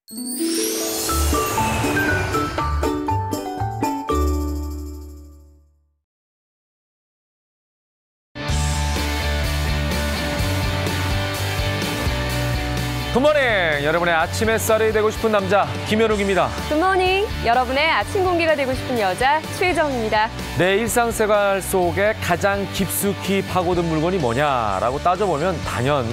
굿모닝! 여러분의 아침 햇살이 되고 싶은 남자 김현욱입니다. 굿모닝! 여러분의 아침 공기가 되고 싶은 여자 최정입니다. 내 일상생활 속에 가장 깊숙이 파고든 물건이 뭐냐라고 따져보면 단연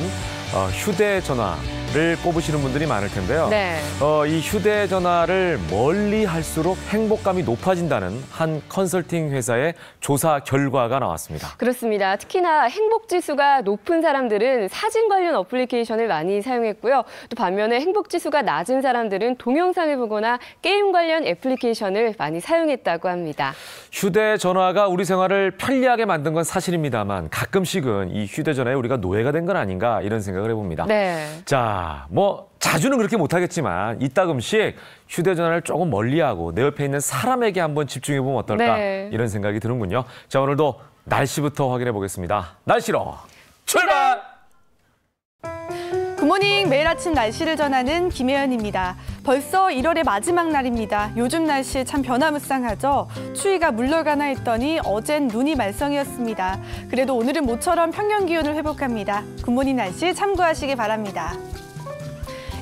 휴대전화를 꼽으시는 분들이 많을 텐데요. 네. 이 휴대전화를 멀리 할수록 행복감이 높아진다는 한 컨설팅 회사의 조사 결과가 나왔습니다. 그렇습니다. 특히나 행복지수가 높은 사람들은 사진 관련 어플리케이션을 많이 사용했고요. 또 반면에 행복지수가 낮은 사람들은 동영상을 보거나 게임 관련 애플리케이션을 많이 사용했다고 합니다. 휴대전화가 우리 생활을 편리하게 만든 건 사실입니다만 가끔씩은 이 휴대전화에 우리가 노예가 된 건 아닌가 이런 생각을 해봅니다. 네. 자, 자주는 그렇게 못하겠지만 이따금씩 휴대전화를 조금 멀리하고 내 옆에 있는 사람에게 한번 집중해보면 어떨까 네. 이런 생각이 드는군요. 자, 오늘도 날씨부터 확인해 보겠습니다. 날씨로 출발! 굿모닝, 매일 아침 날씨를 전하는 김혜연입니다. 벌써 1월의 마지막 날입니다. 요즘 날씨 참 변화무쌍하죠. 추위가 물러가나 했더니 어젠 눈이 말썽이었습니다. 그래도 오늘은 모처럼 평년 기온을 회복합니다. 굿모닝 날씨 참고하시기 바랍니다.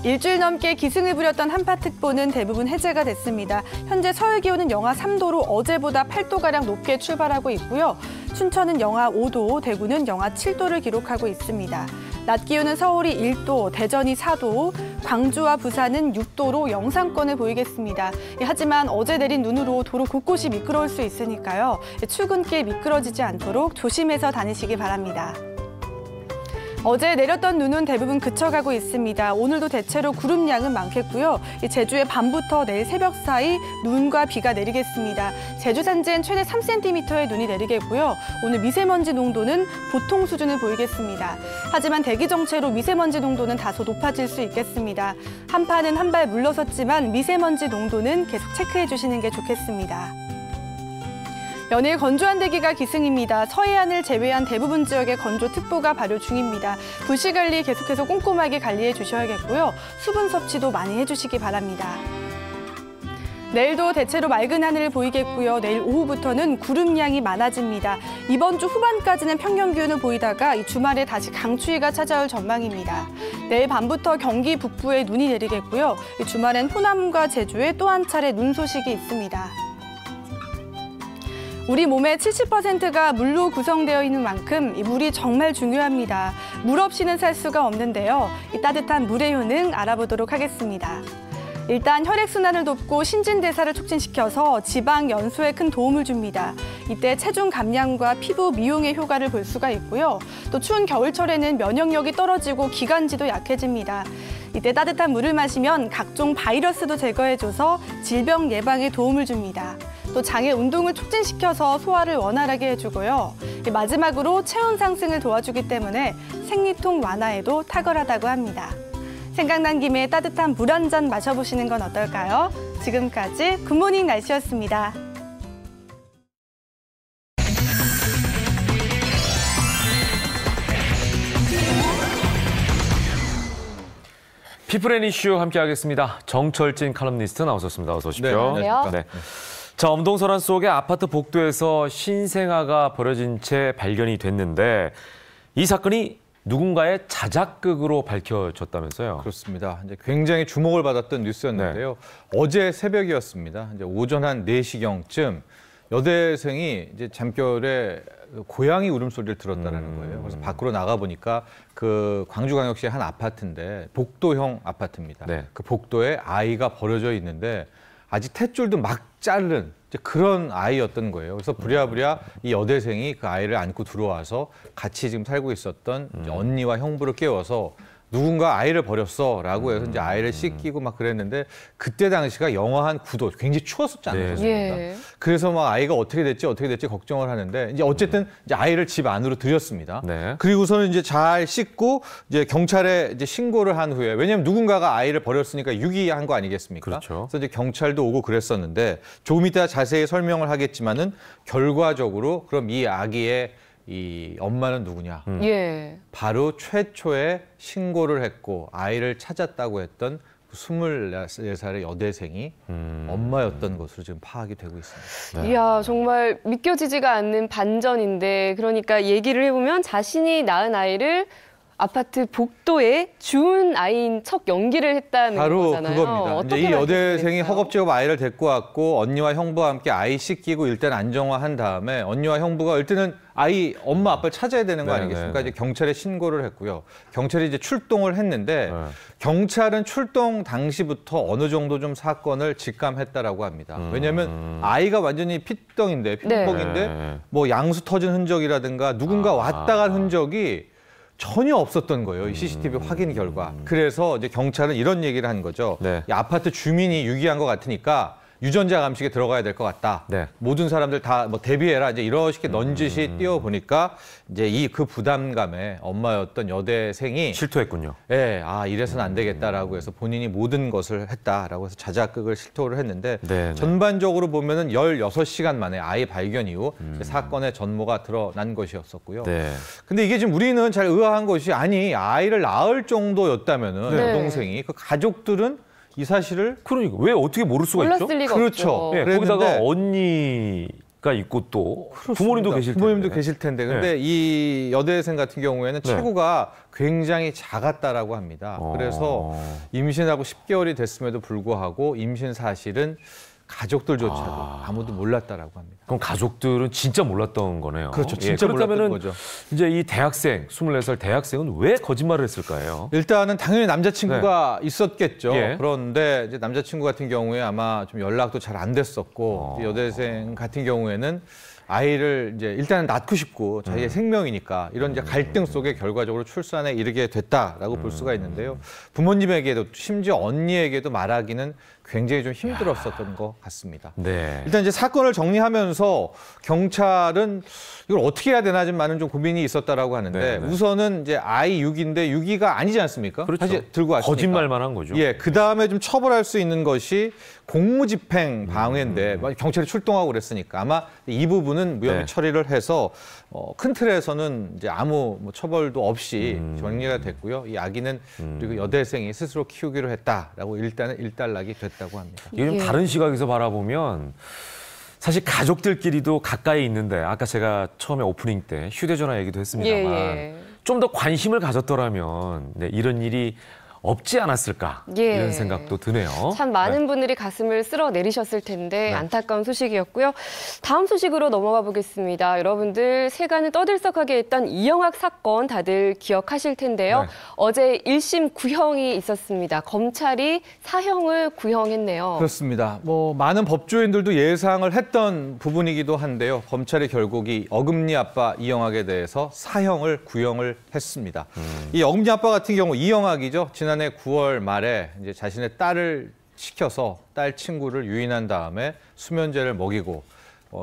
일주일 넘게 기승을 부렸던 한파특보는 대부분 해제가 됐습니다. 현재 서울 기온은 영하 3도로 어제보다 8도가량 높게 출발하고 있고요. 춘천은 영하 5도, 대구는 영하 7도를 기록하고 있습니다. 낮 기온은 서울이 1도, 대전이 4도, 광주와 부산은 6도로 영상권을 보이겠습니다. 하지만 어제 내린 눈으로 도로 곳곳이 미끄러울 수 있으니까요. 출근길 미끄러지지 않도록 조심해서 다니시기 바랍니다. 어제 내렸던 눈은 대부분 그쳐가고 있습니다. 오늘도 대체로 구름량은 많겠고요. 제주의 밤부터 내일 새벽 사이 눈과 비가 내리겠습니다. 제주 산지엔 최대 3cm의 눈이 내리겠고요. 오늘 미세먼지 농도는 보통 수준을 보이겠습니다. 하지만 대기 정체로 미세먼지 농도는 다소 높아질 수 있겠습니다. 한파는 한 발 물러섰지만 미세먼지 농도는 계속 체크해 주시는 게 좋겠습니다. 연일 건조한 대기가 기승입니다. 서해안을 제외한 대부분 지역에 건조특보가 발효 중입니다. 불씨관리 계속해서 꼼꼼하게 관리해 주셔야겠고요. 수분 섭취도 많이 해주시기 바랍니다. 내일도 대체로 맑은 하늘을 보이겠고요. 내일 오후부터는 구름량이 많아집니다. 이번 주 후반까지는 평년 기온을 보이다가 이 주말에 다시 강추위가 찾아올 전망입니다. 내일 밤부터 경기 북부에 눈이 내리겠고요. 이 주말엔 호남과 제주에 또 한 차례 눈 소식이 있습니다. 우리 몸의 70%가 물로 구성되어 있는 만큼 이 물이 정말 중요합니다. 물 없이는 살 수가 없는데요. 이 따뜻한 물의 효능 알아보도록 하겠습니다. 일단 혈액순환을 돕고 신진대사를 촉진시켜서 지방 연소에 큰 도움을 줍니다. 이때 체중 감량과 피부 미용의 효과를 볼 수가 있고요. 또 추운 겨울철에는 면역력이 떨어지고 기관지도 약해집니다. 이때 따뜻한 물을 마시면 각종 바이러스도 제거해줘서 질병 예방에 도움을 줍니다. 또 장의 운동을 촉진시켜서 소화를 원활하게 해주고요. 마지막으로 체온 상승을 도와주기 때문에 생리통 완화에도 탁월하다고 합니다. 생각난 김에 따뜻한 물 한 잔 마셔보시는 건 어떨까요? 지금까지 굿모닝 날씨였습니다. 피플 앤 이슈 함께하겠습니다. 정철진 칼럼니스트 나오셨습니다. 어서 오십시오. 네, 안녕하세요. 네. 자, 엄동설안 속의 아파트 복도에서 신생아가 버려진 채 발견이 됐는데 이 사건이 누군가의 자작극으로 밝혀졌다면서요? 그렇습니다. 이제 굉장히 주목을 받았던 뉴스였는데요. 네. 어제 새벽이었습니다. 이제 오전 한 4시경쯤 여대생이 이제 잠결에 고양이 울음소리를 들었다는 거예요. 그래서 밖으로 나가 보니까 그 광주광역시의 한 아파트인데 복도형 아파트입니다. 네. 그 복도에 아이가 버려져 있는데 아직 탯줄도 막 자른 그런 아이였던 거예요. 그래서 부랴부랴 이 여대생이 그 아이를 안고 들어와서 같이 지금 살고 있었던 이제 언니와 형부를 깨워서 누군가 아이를 버렸어라고 해서 이제 아이를 씻기고 막 그랬는데 그때 당시가 영하 한 9도, 굉장히 추웠었지 않습니까? 예. 그래서 막 아이가 어떻게 됐지 걱정을 하는데 이제 어쨌든 이제 아이를 집 안으로 들였습니다. 네. 그리고서는 이제 잘 씻고 이제 경찰에 이제 신고를 한 후에, 왜냐하면 누군가가 아이를 버렸으니까 유기한 거 아니겠습니까? 그렇죠. 그래서 이제 경찰도 오고 그랬었는데 조금 이따 자세히 설명을 하겠지만은 결과적으로 그럼 이 아기의 이 엄마는 누구냐? 예. 바로 최초에 신고를 했고 아이를 찾았다고 했던 24살의 여대생이 엄마였던 것으로 지금 파악이 되고 있습니다. 네. 이야, 정말 믿겨지지가 않는 반전인데, 그러니까 얘기를 해보면 자신이 낳은 아이를 아파트 복도에 주운 아이인 척 연기를 했다는 바로 거잖아요. 그겁니다. 이제 어떻게 이 여대생이 말씀드릴까요? 허겁지겁 아이를 데리고 왔고 언니와 형부와 함께 아이 씻기고 일단 안정화한 다음에 언니와 형부가 일단은 아이 엄마 아빠를 찾아야 되는 거 네, 아니겠습니까? 네, 네. 이제 경찰에 신고를 했고요. 경찰이 이제 출동을 했는데 네. 경찰은 출동 당시부터 어느 정도 좀 사건을 직감했다라고 합니다. 왜냐하면 아이가 완전히 피덩인데 피복인데 네. 뭐 양수 터진 흔적이라든가 누군가 왔다 간 흔적이 전혀 없었던 거예요. 이 CCTV 확인 결과. 그래서 이제 경찰은 이런 얘기를 한 거죠. 네. 이 아파트 주민이 유기한 것 같으니까 유전자 감식에 들어가야 될 것 같다. 네. 모든 사람들 다 뭐 대비해라. 이제 이렇게 넌지시 띄워보니까 이제 그 부담감에 엄마였던 여대생이 실토했군요. 예, 이래서는 안 되겠다라고 해서 본인이 모든 것을 했다라고 해서 자작극을 실토를 했는데 네, 네. 전반적으로 보면은 16시간 만에 아이 발견 이후 사건의 전모가 드러난 것이었었고요. 네. 근데 이게 지금 우리는 잘 의아한 것이 아니 아이를 낳을 정도였다면은 네. 여동생이 그 가족들은 이 사실을 그러니까 왜 어떻게 모를 수가 있죠? 몰랐을 리가 그렇죠. 없죠. 예, 그랬는데- 거기다가 언니가 있고 또 부모님도 계실 텐데. 부모님도 계실 텐데. 근데 이 여대생 같은 경우에는 네. 체구가 굉장히 작았다라고 합니다. 그래서 임신하고 10개월이 됐음에도 불구하고 임신 사실은 가족들조차도 아무도 몰랐다라고 합니다. 그럼 가족들은 진짜 몰랐던 거네요. 그렇죠. 진짜 그렇다면은 몰랐던 거죠. 이제 이 대학생, 24살 대학생은 왜 거짓말을 했을까요? 일단은 당연히 남자친구가 있었겠죠. 예. 그런데 이제 남자친구 같은 경우에 아마 좀 연락도 잘 안 됐었고 이제 여대생 같은 경우에는 아이를 이제 일단은 낳고 싶고 자기의 생명이니까 이런 이제 갈등 속에 결과적으로 출산에 이르게 됐다라고 볼 수가 있는데요. 부모님에게도 심지어 언니에게도 말하기는 굉장히 좀 힘들었었던 것 같습니다. 네. 일단 이제 사건을 정리하면서 경찰은 이걸 어떻게 해야 되나 좀 많은 좀 고민이 있었다라고 하는데 네, 네. 우선은 이제 아이 6인데 6위가 아니지 않습니까? 그렇죠. 사실 들고 왔으니까. 거짓말만 한 거죠. 예, 그 다음에 좀 처벌할 수 있는 것이 공무집행 방해인데 경찰이 출동하고 그랬으니까 아마 이 부분은 무혐의 네. 처리를 해서 큰 틀에서는 이제 아무 뭐 처벌도 없이 정리가 됐고요. 이 아기는 그리고 여대생이 스스로 키우기로 했다라고 일단은 일단락이 됐다고 합니다. 이게 좀 예. 다른 시각에서 바라보면 사실 가족들끼리도 가까이 있는데 아까 제가 처음에 오프닝 때 휴대전화 얘기도 했습니다만 예. 좀 더 관심을 가졌더라면 네, 이런 일이 없지 않았을까 예. 이런 생각도 드네요. 참 많은 분들이 가슴을 쓸어 내리셨을 텐데 안타까운 소식이었고요. 다음 소식으로 넘어가 보겠습니다. 여러분들 세간을 떠들썩하게 했던 이영학 사건 다들 기억하실 텐데요. 네. 어제 1심 구형이 있었습니다. 검찰이 사형을 구형했네요. 그렇습니다. 뭐 많은 법조인들도 예상을 했던 부분이기도 한데요. 검찰이 결국 이 어금니 아빠 이영학에 대해서 사형을 구형을 했습니다. 이 어금니 아빠 같은 경우 이영학이죠. 지난해 9월 말에 이제 자신의 딸을 시켜서 딸 친구를 유인한 다음에 수면제를 먹이고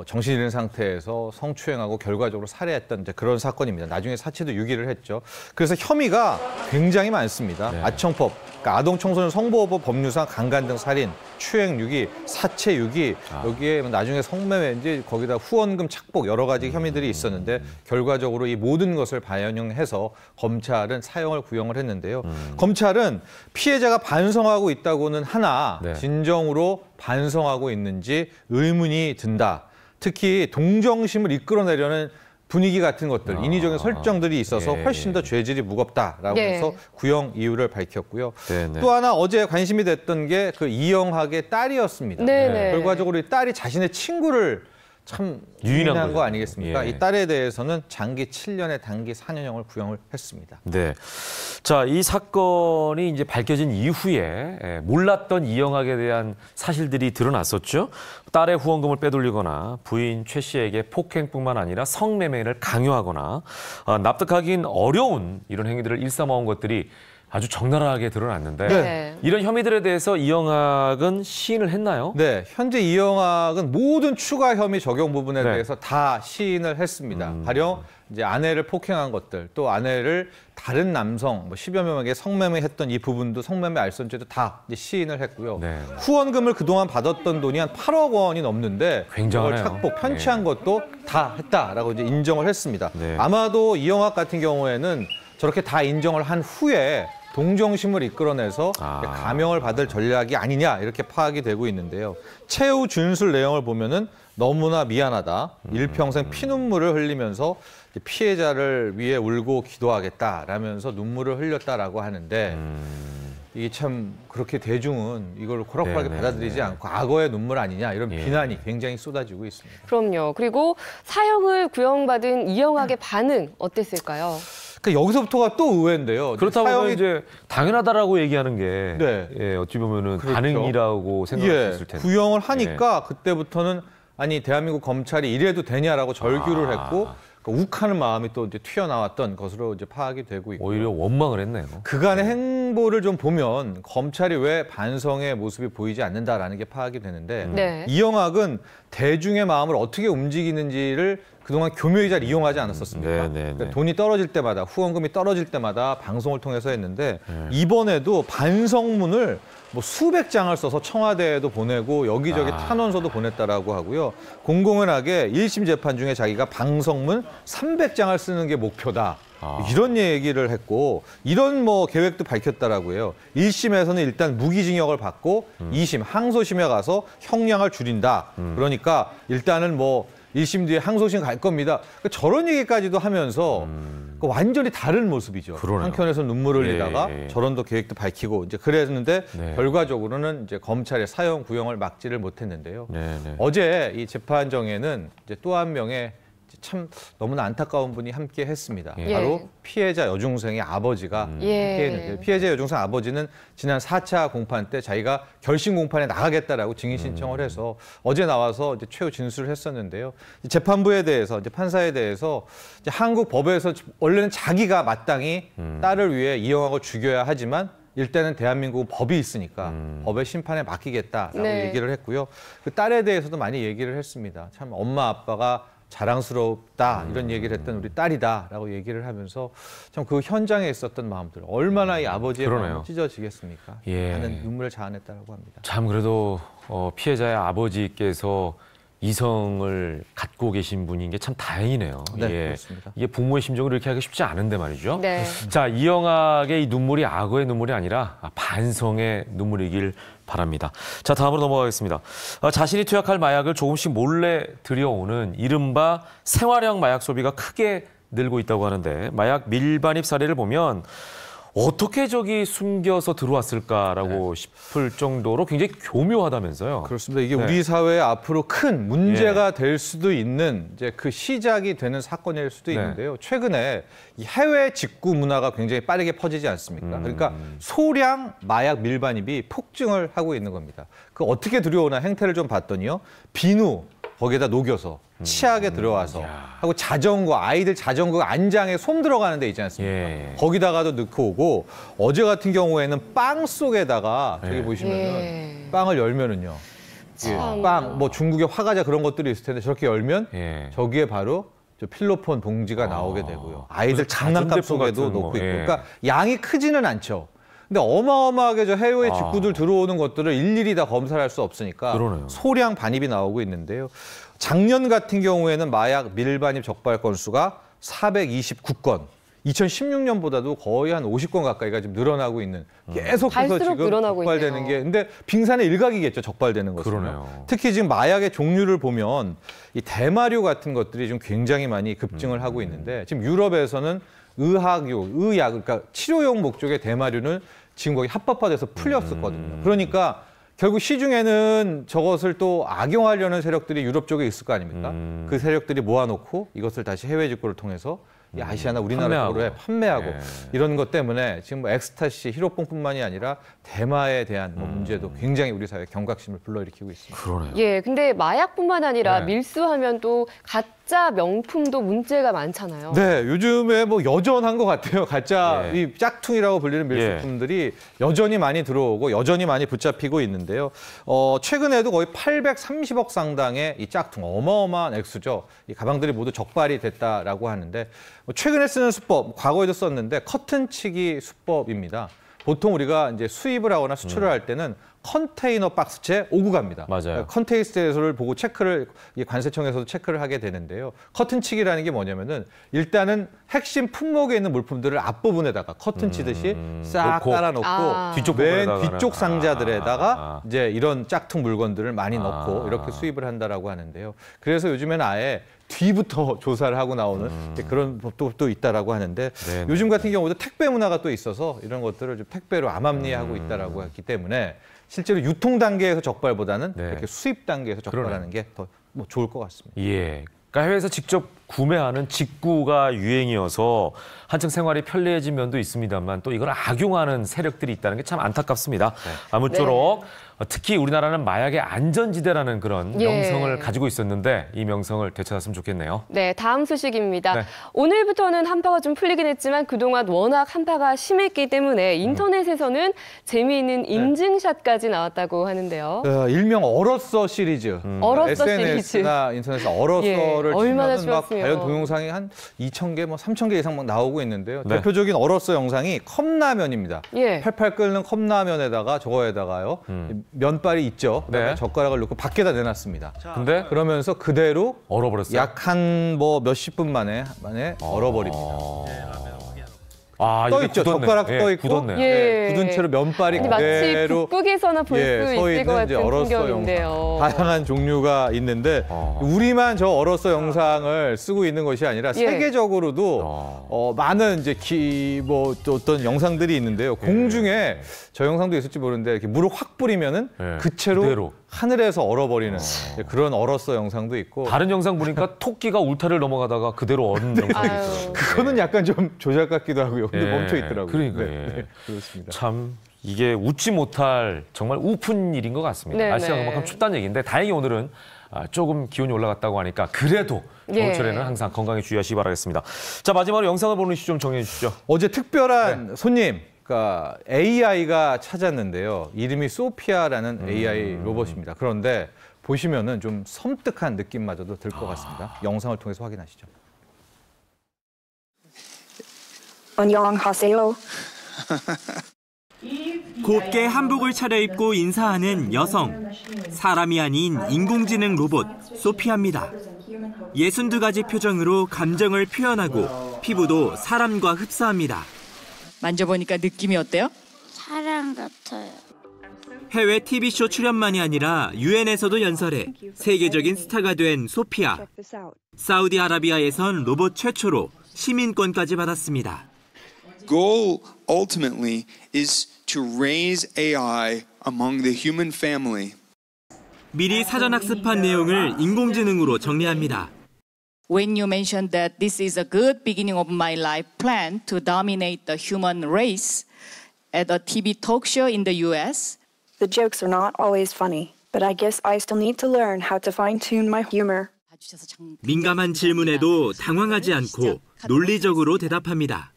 정신 잃은 상태에서 성추행하고 결과적으로 살해했던 이제 그런 사건입니다. 나중에 사체도 유기를 했죠. 그래서 혐의가 굉장히 많습니다. 네. 아청법, 그러니까 아동청소년 성보호법 법률상 강간 등 살인, 추행 유기, 사체 유기, 여기에 나중에 성매매인지 거기다 후원금 착복 여러 가지 혐의들이 있었는데 결과적으로 이 모든 것을 반영해서 검찰은 사형을 구형을 했는데요. 검찰은 피해자가 반성하고 있다고는 하나 네. 진정으로 반성하고 있는지 의문이 든다. 특히 동정심을 이끌어내려는 분위기 같은 것들, 인위적인 설정들이 있어서 예. 훨씬 더 죄질이 무겁다라고 네. 해서 구형 이유를 밝혔고요. 네, 네. 또 하나 어제 관심이 됐던 게 그 이영학의 딸이었습니다. 네네. 결과적으로 이 딸이 자신의 친구를 참 유인한 유인한 거 거죠. 아니겠습니까? 예. 이 딸에 대해서는 장기 7년에 단기 4년형을 구형을 했습니다. 네. 자, 이 사건이 이제 밝혀진 이후에 몰랐던 이영학에 대한 사실들이 드러났었죠. 딸의 후원금을 빼돌리거나 부인 최 씨에게 폭행뿐만 아니라 성매매를 강요하거나 납득하기는 어려운 이런 행위들을 일삼아온 것들이 아주 적나라하게 드러났는데 네. 이런 혐의들에 대해서 이영학은 시인을 했나요? 네, 현재 이영학은 모든 추가 혐의 적용 부분에 네. 대해서 다 시인을 했습니다. 가령 이제 아내를 폭행한 것들, 또 아내를 다른 남성, 뭐 10여 명에게 성매매했던 이 부분도 성매매 알선죄도 다 이제 시인을 했고요. 네. 후원금을 그동안 받았던 돈이 한 8억 원이 넘는데 굉장하네요. 그걸 착복, 편취한 것도 다 했다라고 이제 인정을 했습니다. 네. 아마도 이영학 같은 경우에는 저렇게 다 인정을 한 후에 동정심을 이끌어내서 감형을 받을 전략이 아니냐 이렇게 파악이 되고 있는데요. 최후 진술 내용을 보면은 너무나 미안하다. 일평생 피눈물을 흘리면서 피해자를 위해 울고 기도하겠다라면서 눈물을 흘렸다라고 하는데 이게 참 그렇게 대중은 이걸 호락호락하게 받아들이지 않고 악어의 눈물 아니냐 이런 비난이 굉장히 쏟아지고 있습니다. 그럼요. 그리고 사형을 구형받은 이영학의 반응 어땠을까요? 그러니까 여기서부터가 또 의외인데요. 그렇다고 사형이 이제 당연하다라고 얘기하는 게 네. 예, 어찌 보면은 그렇죠. 반응이라고 생각할 수 있을 텐데. 구형을 하니까 그때부터는 아니 대한민국 검찰이 이래도 되냐라고 절규를 했고 욱하는 마음이 또 이제 튀어나왔던 것으로 이제 파악이 되고 있고 오히려 원망을 했네요. 그간의 행보를 좀 보면 검찰이 왜 반성의 모습이 보이지 않는다라는 게 파악이 되는데 네. 이영학은 대중의 마음을 어떻게 움직이는지를 그동안 교묘히 잘 이용하지 않았었습니까? 그러니까 돈이 떨어질 때마다 후원금이 떨어질 때마다 방송을 통해서 했는데 이번에도 반성문을 뭐 수백 장을 써서 청와대에도 보내고 여기저기 탄원서도 보냈다라고 하고요. 공공연하게 1심 재판 중에 자기가 방성문 300장을 쓰는 게 목표다. 이런 얘기를 했고 이런 뭐 계획도 밝혔다라고 해요. 1심에서는 일단 무기징역을 받고 2심 항소심에 가서 형량을 줄인다. 그러니까 일단은 뭐 1심 뒤에 항소심 갈 겁니다. 그러니까 저런 얘기까지도 하면서 완전히 다른 모습이죠. 그러네요. 한켠에서 눈물을 흘리다가 저런 더 계획도 밝히고 이제 그랬는데 결과적으로는 이제 검찰의 사형 구형을 막지를 못했는데요. 어제 이 재판정에는 이제 또 한 명의 참 너무나 안타까운 분이 함께 했습니다. 바로 피해자 여중생의 아버지가 함께 했는데 피해자 여중생 아버지는 지난 4차 공판 때 자기가 결심 공판에 나가겠다라고 증인 신청을 해서 어제 나와서 이제 최후 진술을 했었는데요. 재판부에 대해서 이제 판사에 대해서 이제 한국 법에서 원래는 자기가 마땅히 딸을 위해 이영학을 죽여야 하지만 일단은 대한민국은 법이 있으니까 법의 심판에 맡기겠다라고 얘기를 했고요. 그 딸에 대해서도 많이 얘기를 했습니다. 참 엄마 아빠가 자랑스럽다 이런 얘기를 했던 우리 딸이다라고 얘기를 하면서 참 그 현장에 있었던 마음들 얼마나 이 아버지의 마음이 찢어지겠습니까? 많은 눈물을 자아냈다고 합니다. 참 그래도 피해자의 아버지께서 이성을 갖고 계신 분인 게 참 다행이네요. 네, 그렇습니다. 이게 부모의 심정을 이렇게 하기 쉽지 않은데 말이죠. 자, 이영학의 이 눈물이 악어의 눈물이 아니라 반성의 눈물이길 바랍니다. 자, 다음으로 넘어가겠습니다. 자신이 투약할 마약을 조금씩 몰래 들여오는 이른바 생활형 마약 소비가 크게 늘고 있다고 하는데 마약 밀반입 사례를 보면 어떻게 저기 숨겨서 들어왔을까라고 싶을 정도로 굉장히 교묘하다면서요. 그렇습니다. 이게 우리 사회에 앞으로 큰 문제가 될 수도 있는 이제 그 시작이 되는 사건일 수도 있는데요. 최근에 이 해외 직구 문화가 굉장히 빠르게 퍼지지 않습니까? 그러니까 소량 마약 밀반입이 폭증을 하고 있는 겁니다. 그 어떻게 들여오나 행태를 좀 봤더니요. 비누 거기에다 녹여서 치약에 들어와서 하고 자전거 아이들 자전거 안장에 솜 들어가는 데 있지 않습니까? 거기다가도 넣고 오고 어제 같은 경우에는 빵 속에다가 저기 보시면은 빵을 열면은요. 빵 뭐 중국의 화과자 그런 것들이 있을 텐데 저렇게 열면 저기에 바로 저 필로폰 봉지가 나오게 되고요. 아이들 장난감 속에도 놓고 있고. 그러니까 양이 크지는 않죠. 근데 어마어마하게 저 해외 직구들 들어오는 것들을 일일이 다 검사를 할 수 없으니까 소량 반입이 나오고 있는데요. 작년 같은 경우에는 마약 밀반입 적발 건수가 429건. 2016년보다도 거의 한 50건 가까이가 지금 늘어나고 있는 계속해서 지금 적발되는 게 근데 빙산의 일각이겠죠. 적발되는 것은. 특히 지금 마약의 종류를 보면 이 대마류 같은 것들이 좀 굉장히 많이 급증을 하고 있는데 지금 유럽에서는 의약, 그러니까 치료용 목적의 대마류는 지금 거기 합법화돼서 풀렸었거든요. 그러니까 결국 시중에는 저것을 또 악용하려는 세력들이 유럽 쪽에 있을 거 아닙니까? 그 세력들이 모아놓고 이것을 다시 해외 직구를 통해서 이 아시아나 우리나라 쪽으로 판매하고 이런 것 때문에 지금 뭐 엑스타시, 히로뽕뿐만이 아니라 대마에 대한 뭐 문제도 굉장히 우리 사회에 경각심을 불러일으키고 있습니다. 근데 마약뿐만 아니라 밀수하면 또 가짜 명품도 문제가 많잖아요. 네, 요즘에 뭐 여전한 것 같아요. 가짜 이 짝퉁이라고 불리는 밀수품들이 여전히 많이 들어오고 여전히 많이 붙잡히고 있는데요. 최근에도 거의 830억 상당의 이 짝퉁 어마어마한 액수죠. 이 가방들이 모두 적발이 됐다라고 하는데 최근에 쓰는 수법, 과거에도 썼는데 커튼치기 수법입니다. 보통 우리가 이제 수입을 하거나 수출을 할 때는 컨테이너 박스채 오고 갑니다. 맞아요. 컨테이스를 보고 체크를 관세청에서도 체크를 하게 되는데요. 커튼치기라는 게 뭐냐면은 일단은 핵심 품목에 있는 물품들을 앞부분에다가 커튼 치듯이 싹 놓고. 깔아놓고 뒤쪽 맨 부분에다가는. 뒤쪽 상자들에다가 이제 이런 짝퉁 물건들을 많이 넣고 이렇게 수입을 한다라고 하는데요. 그래서 요즘에는 아예 뒤부터 조사를 하고 나오는 그런 법도 또 있다라고 하는데 네네. 요즘 같은 경우도 택배 문화가 또 있어서 이런 것들을 좀 택배로 암암리하고 있다라고 했기 때문에 실제로 유통 단계에서 적발보다는 네. 이렇게 수입 단계에서 적발하는 게 더 좋을 것 같습니다. 예. 그러니까 해외에서 직접 구매하는 직구가 유행이어서 한층 생활이 편리해진 면도 있습니다만 또 이걸 악용하는 세력들이 있다는 게 참 안타깝습니다. 아무쪼록 특히 우리나라는 마약의 안전지대라는 그런 예. 명성을 가지고 있었는데 이 명성을 되찾았으면 좋겠네요. 네, 다음 소식입니다. 네. 오늘부터는 한파가 좀 풀리긴 했지만 그동안 워낙 한파가 심했기 때문에 인터넷에서는 재미있는 인증샷까지 나왔다고 하는데요. 일명 얼었어 시리즈. 얼었어 SNS나 인터넷에서 얼었어를 예, 얼마나 치면은 막 좋았으면. 과연 동영상이 한 2,000개, 뭐 3,000개 이상 막 나오고 있는데요. 네. 대표적인 얼었어 영상이 컵라면입니다. 예. 팔팔 끓는 컵라면에다가 저거에다가요. 면발이 있죠. 네. 젓가락을 넣고 밖에다 내놨습니다. 근데 그러면서 그대로 얼어버렸어요. 약 한 뭐 몇십 분 만에 얼어버립니다. 아, 떠 이게 있죠. 굳었네. 젓가락 예, 떠 있고 굳었네요. 예. 굳은 채로 면발이 마치 그대로 북극에서나 볼 수 서 있을 것 있는 이제 같은 얼었어 풍경인데요. 영상. 다양한 종류가 있는데 우리만 저 얼었어 영상을 쓰고 있는 것이 아니라 예. 세계적으로도 많은 이제 뭐 또 어떤 영상들이 있는데요. 공중에 저 영상도 있을지 모르는데 이렇게 물을 확 뿌리면은 예. 그 채로 그대로. 하늘에서 얼어버리는 그런 얼었어 영상도 있고. 다른 영상 보니까 토끼가 울타리를 넘어가다가 그대로 얼은 영상이 아유. 있어요. 그거는 약간 좀 조작 같기도 하고요. 근데 예. 멈춰 있더라고요. 그러니까 네, 그렇습니다. 참 이게 웃지 못할 정말 우픈 일인 것 같습니다. 네, 날씨가 네. 그만큼 춥다는 얘기인데 다행히 오늘은 조금 기온이 올라갔다고 하니까 그래도 예. 겨울철에는 항상 건강에 주의하시기 바라겠습니다. 자, 마지막으로 영상을 보는 이슈 좀 정리해 주시죠. 어제 특별한 손님, 그러니까 AI가 찾았는데요. 이름이 소피아라는 AI 로봇입니다. 그런데 보시면은 좀 섬뜩한 느낌마저도 들 것 같습니다. 영상을 통해서 확인하시죠. 안녕하세요. 곱게 한복을 차려입고 인사하는 여성. 사람이 아닌 인공지능 로봇 소피아입니다. 62가지 표정으로 감정을 표현하고 피부도 사람과 흡사합니다. 만져보니까 느낌이 어때요? 사람 같아요. 해외 TV쇼 출연만이 아니라 유엔에서도 연설해 세계적인 스타가 된 소피아. 사우디아라비아에선 로봇 최초로 시민권까지 받았습니다. Goal ultimately is to raise AI among the human family. 미리 사전학습한 내용을 인공지능으로 정리합니다. When you mentioned that this is a good beginning of my life plan to dominate the human race at a TV talk show in the US, The jokes are not always funny, but I guess I still need to learn how to fine-tune my humor. 민감한 질문에도 당황하지 않고 논리적으로 대답합니다.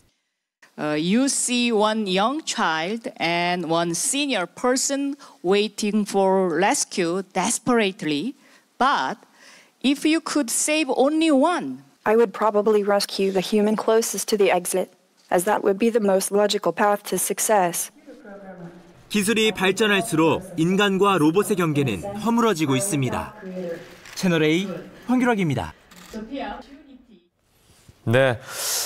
You see one young child and one senior person waiting for rescue desperately, but if you could save only one, I would probably rescue the human closest to the exit, as that would be the most logical path to success. 기술이 발전할수록 인간과 로봇의 경계는 허물어지고 있습니다. 채널A 황규락입니다. 네.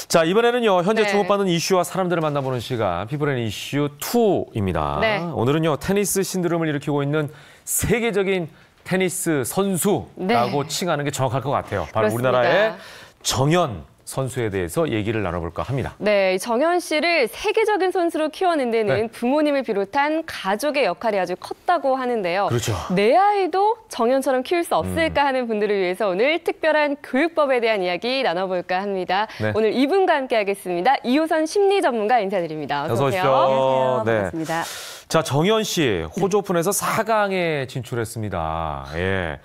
자, 이번에는요, 현재 네. 주목받는 이슈와 사람들을 만나보는 시간, 피플앤 이슈 2입니다. 네. 오늘은요, 테니스 신드롬을 일으키고 있는 세계적인 테니스 선수라고 네. 칭하는 게 정확할 것 같아요. 바로 그렇습니다. 우리나라의 정연 선수에 대해서 얘기를 나눠볼까 합니다. 네, 정현 씨를 세계적인 선수로 키워낸 데는 네. 부모님을 비롯한 가족의 역할이 아주 컸다고 하는데요. 그렇죠. 내 아이도 정현처럼 키울 수 없을까 하는 분들을 위해서 오늘 특별한 교육법에 대한 이야기 나눠볼까 합니다. 네. 오늘 이분과 함께하겠습니다. 이호선 심리 전문가 인사드립니다. 어서 오세요. 오십시오. 네. 반갑습니다. 자, 정연 씨, 호주 오픈에서 4강에 진출했습니다. 예.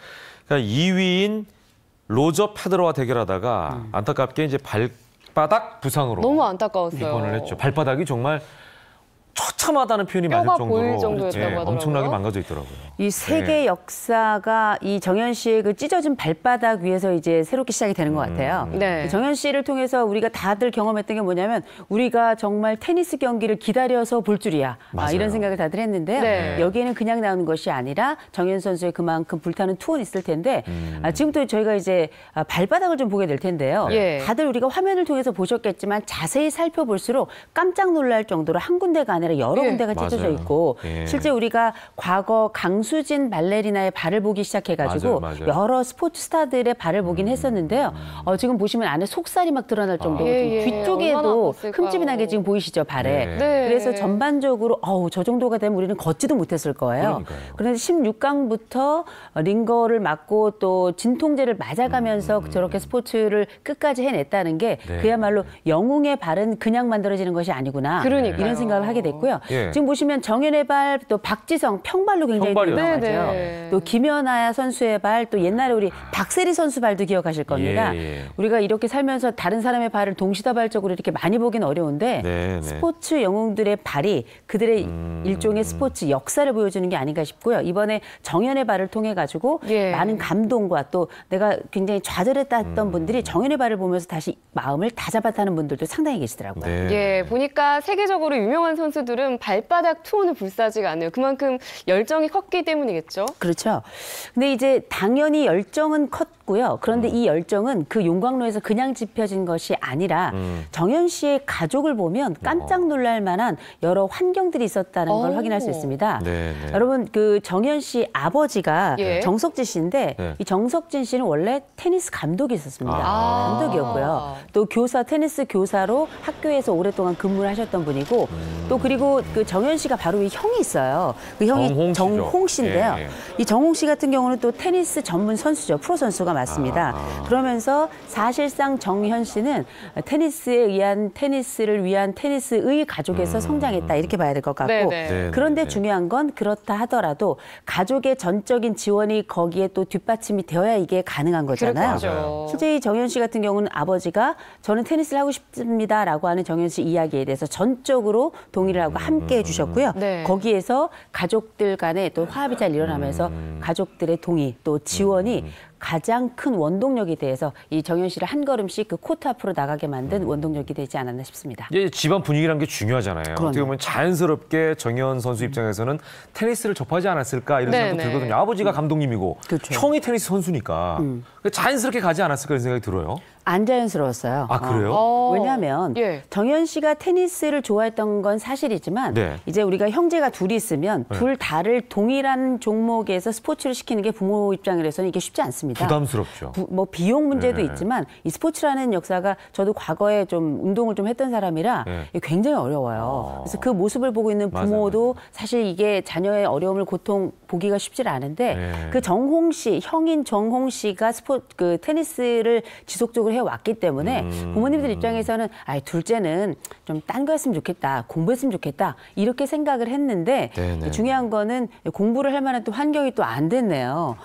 그러니까 2위인 로저 페더러와 대결하다가 안타깝게 이제 발바닥 부상으로 너무 안타까웠어요. 입원을 했죠. 발바닥이 정말 처참하다는 표현이 맞을 뼈가 정도로 보일 정도였다고 하더라고요. 엄청나게 망가져 있더라고요. 이 세계 역사가 이 정현 씨의 그 찢어진 발바닥 위에서 이제 새롭게 시작이 되는 것 같아요. 네. 정현 씨를 통해서 우리가 다들 경험했던 게 뭐냐면 우리가 정말 테니스 경기를 기다려서 볼 줄이야. 맞아요. 이런 생각을 다들 했는데요. 네. 여기에는 그냥 나오는 것이 아니라 정현 선수의 그만큼 불타는 투혼이 있을 텐데 지금도 저희가 이제 발바닥을 좀 보게 될 텐데요. 예. 다들 우리가 화면을 통해서 보셨겠지만 자세히 살펴볼수록 깜짝 놀랄 정도로 한 군데가 아니라 여러 예. 군데가 찢어져 맞아요. 있고 예. 실제 우리가 과거 강수진 발레리나의 발을 보기 시작해가지고 맞아요. 여러 스포츠 스타들의 발을 보긴 했었는데요. 지금 보시면 안에 속살이 막 드러날 정도로 예, 좀 예. 뒤쪽에도 얼마나 아팠을까요? 흠집이 나게 지금 보이시죠, 발에. 네. 네. 그래서 전반적으로 저 정도가 되면 우리는 걷지도 못했을 거예요. 그러니까요. 그런데 16강부터 링거를 맞고 또 진통제를 맞아가면서 저렇게 스포츠를 끝까지 해냈다는 게 네. 그야말로 영웅의 발은 그냥 만들어지는 것이 아니구나. 그러니까요. 이런 생각을 하게 됐고요. 예. 지금 보시면 정현의 발, 또 박지성 평발로 굉장히 또 평발이요. 유명하죠. 네. 또 김연아 선수의 발, 또 옛날에 우리 박세리 선수 발도 기억하실 겁니다. 예. 우리가 이렇게 살면서 다른 사람의 발을 동시다발적으로 이렇게 많이 보긴 어려운데 네. 스포츠 영웅들의 발이 그들의 일종의 스포츠 역사를 보여주는 게 아닌가 싶고요. 이번에 정현의 발을 통해 가지고 예. 많은 감동과 또 내가 굉장히 좌절했다 했던 분들이 정현의 발을 보면서 다시 마음을 다잡았다는 분들도 상당히 계시더라고요. 네. 예, 보니까 세계적으로 유명한 선수들은 발바닥 투혼을 불사지가 않아요. 그만큼 열정이 컸기 때문이겠죠. 그렇죠. 근데 이제 당연히 열정은 컸고요. 그런데 이 열정은 그 용광로에서 그냥 지펴진 것이 아니라 정현 씨의 가족을 보면 깜짝 놀랄 만한 여러 환경들이 있었다는 걸 오. 확인할 수 있습니다. 네. 여러분, 그 정현 씨 아버지가 예. 정석진 씨인데 네. 이 정석진 씨는 원래 테니스 감독이 있었습니다. 아. 감독이었고요. 또 교사, 테니스 교사로 학교에서 오랫동안 근무를 하셨던 분이고 또 그리고 그 정현 씨가 바로 이 형이 있어요. 그 형이 정홍 씨죠. 정홍 씨인데요. 예, 예. 이 정홍 씨 같은 경우는 또 테니스 전문 선수죠. 프로 선수가 맞습니다. 그러면서 사실상 정현 씨는 테니스를 위한 테니스의 가족에서 성장했다. 이렇게 봐야 될 것 같고. 네네. 네, 그런데 네. 중요한 건 그렇다 하더라도 가족의 전적인 지원이 거기에 또 뒷받침이 되어야 이게 가능한 거잖아요. 그렇죠. 실제 이 정현 씨 같은 경우는 아버지가 저는 테니스를 하고 싶습니다라고 하는 정현 씨 이야기에 대해서 전적으로 동의를 하고 함께 해주셨고요. 네. 거기에서 가족들 간에 또 화합이 잘 일어나면서 가족들의 동의 또 지원이 가장 큰 원동력이 돼서 이 정현 씨를 한 걸음씩 그 코트 앞으로 나가게 만든 원동력이 되지 않았나 싶습니다. 이제 집안 분위기라는 게 중요하잖아요. 그럼요. 어떻게 보면 자연스럽게 정현 선수 입장에서는 테니스를 접하지 않았을까 이런 생각도 네네. 들거든요. 아버지가 감독님이고 그렇죠. 형이 테니스 선수니까 자연스럽게 가지 않았을까 이런 생각이 들어요. 안 자연스러웠어요. 아, 그래요? 왜냐하면 예. 정현 씨가 테니스를 좋아했던 건 사실이지만 네. 이제 우리가 형제가 둘이 있으면 둘 다를 동일한 종목에서 스포츠를 시키는 게 부모 입장에서는 이게 쉽지 않습니다. 부담스럽죠. 뭐 비용 문제도 네. 있지만 이 스포츠라는 역사가 저도 과거에 좀 운동을 좀 했던 사람이라 네. 이게 굉장히 어려워요. 그래서 그 모습을 보고 있는 부모도 사실 이게 자녀의 어려움을 고통 보기가 쉽지 않은데 네. 그 정홍 씨, 형인 정홍 씨가 그 테니스를 지속적으로 해왔기 때문에 부모님들 입장에서는 둘째는 좀 딴 거 했으면 좋겠다, 공부했으면 좋겠다 이렇게 생각을 했는데 네네. 중요한 거는 공부를 할 만한 또 환경이 또 안 됐네요.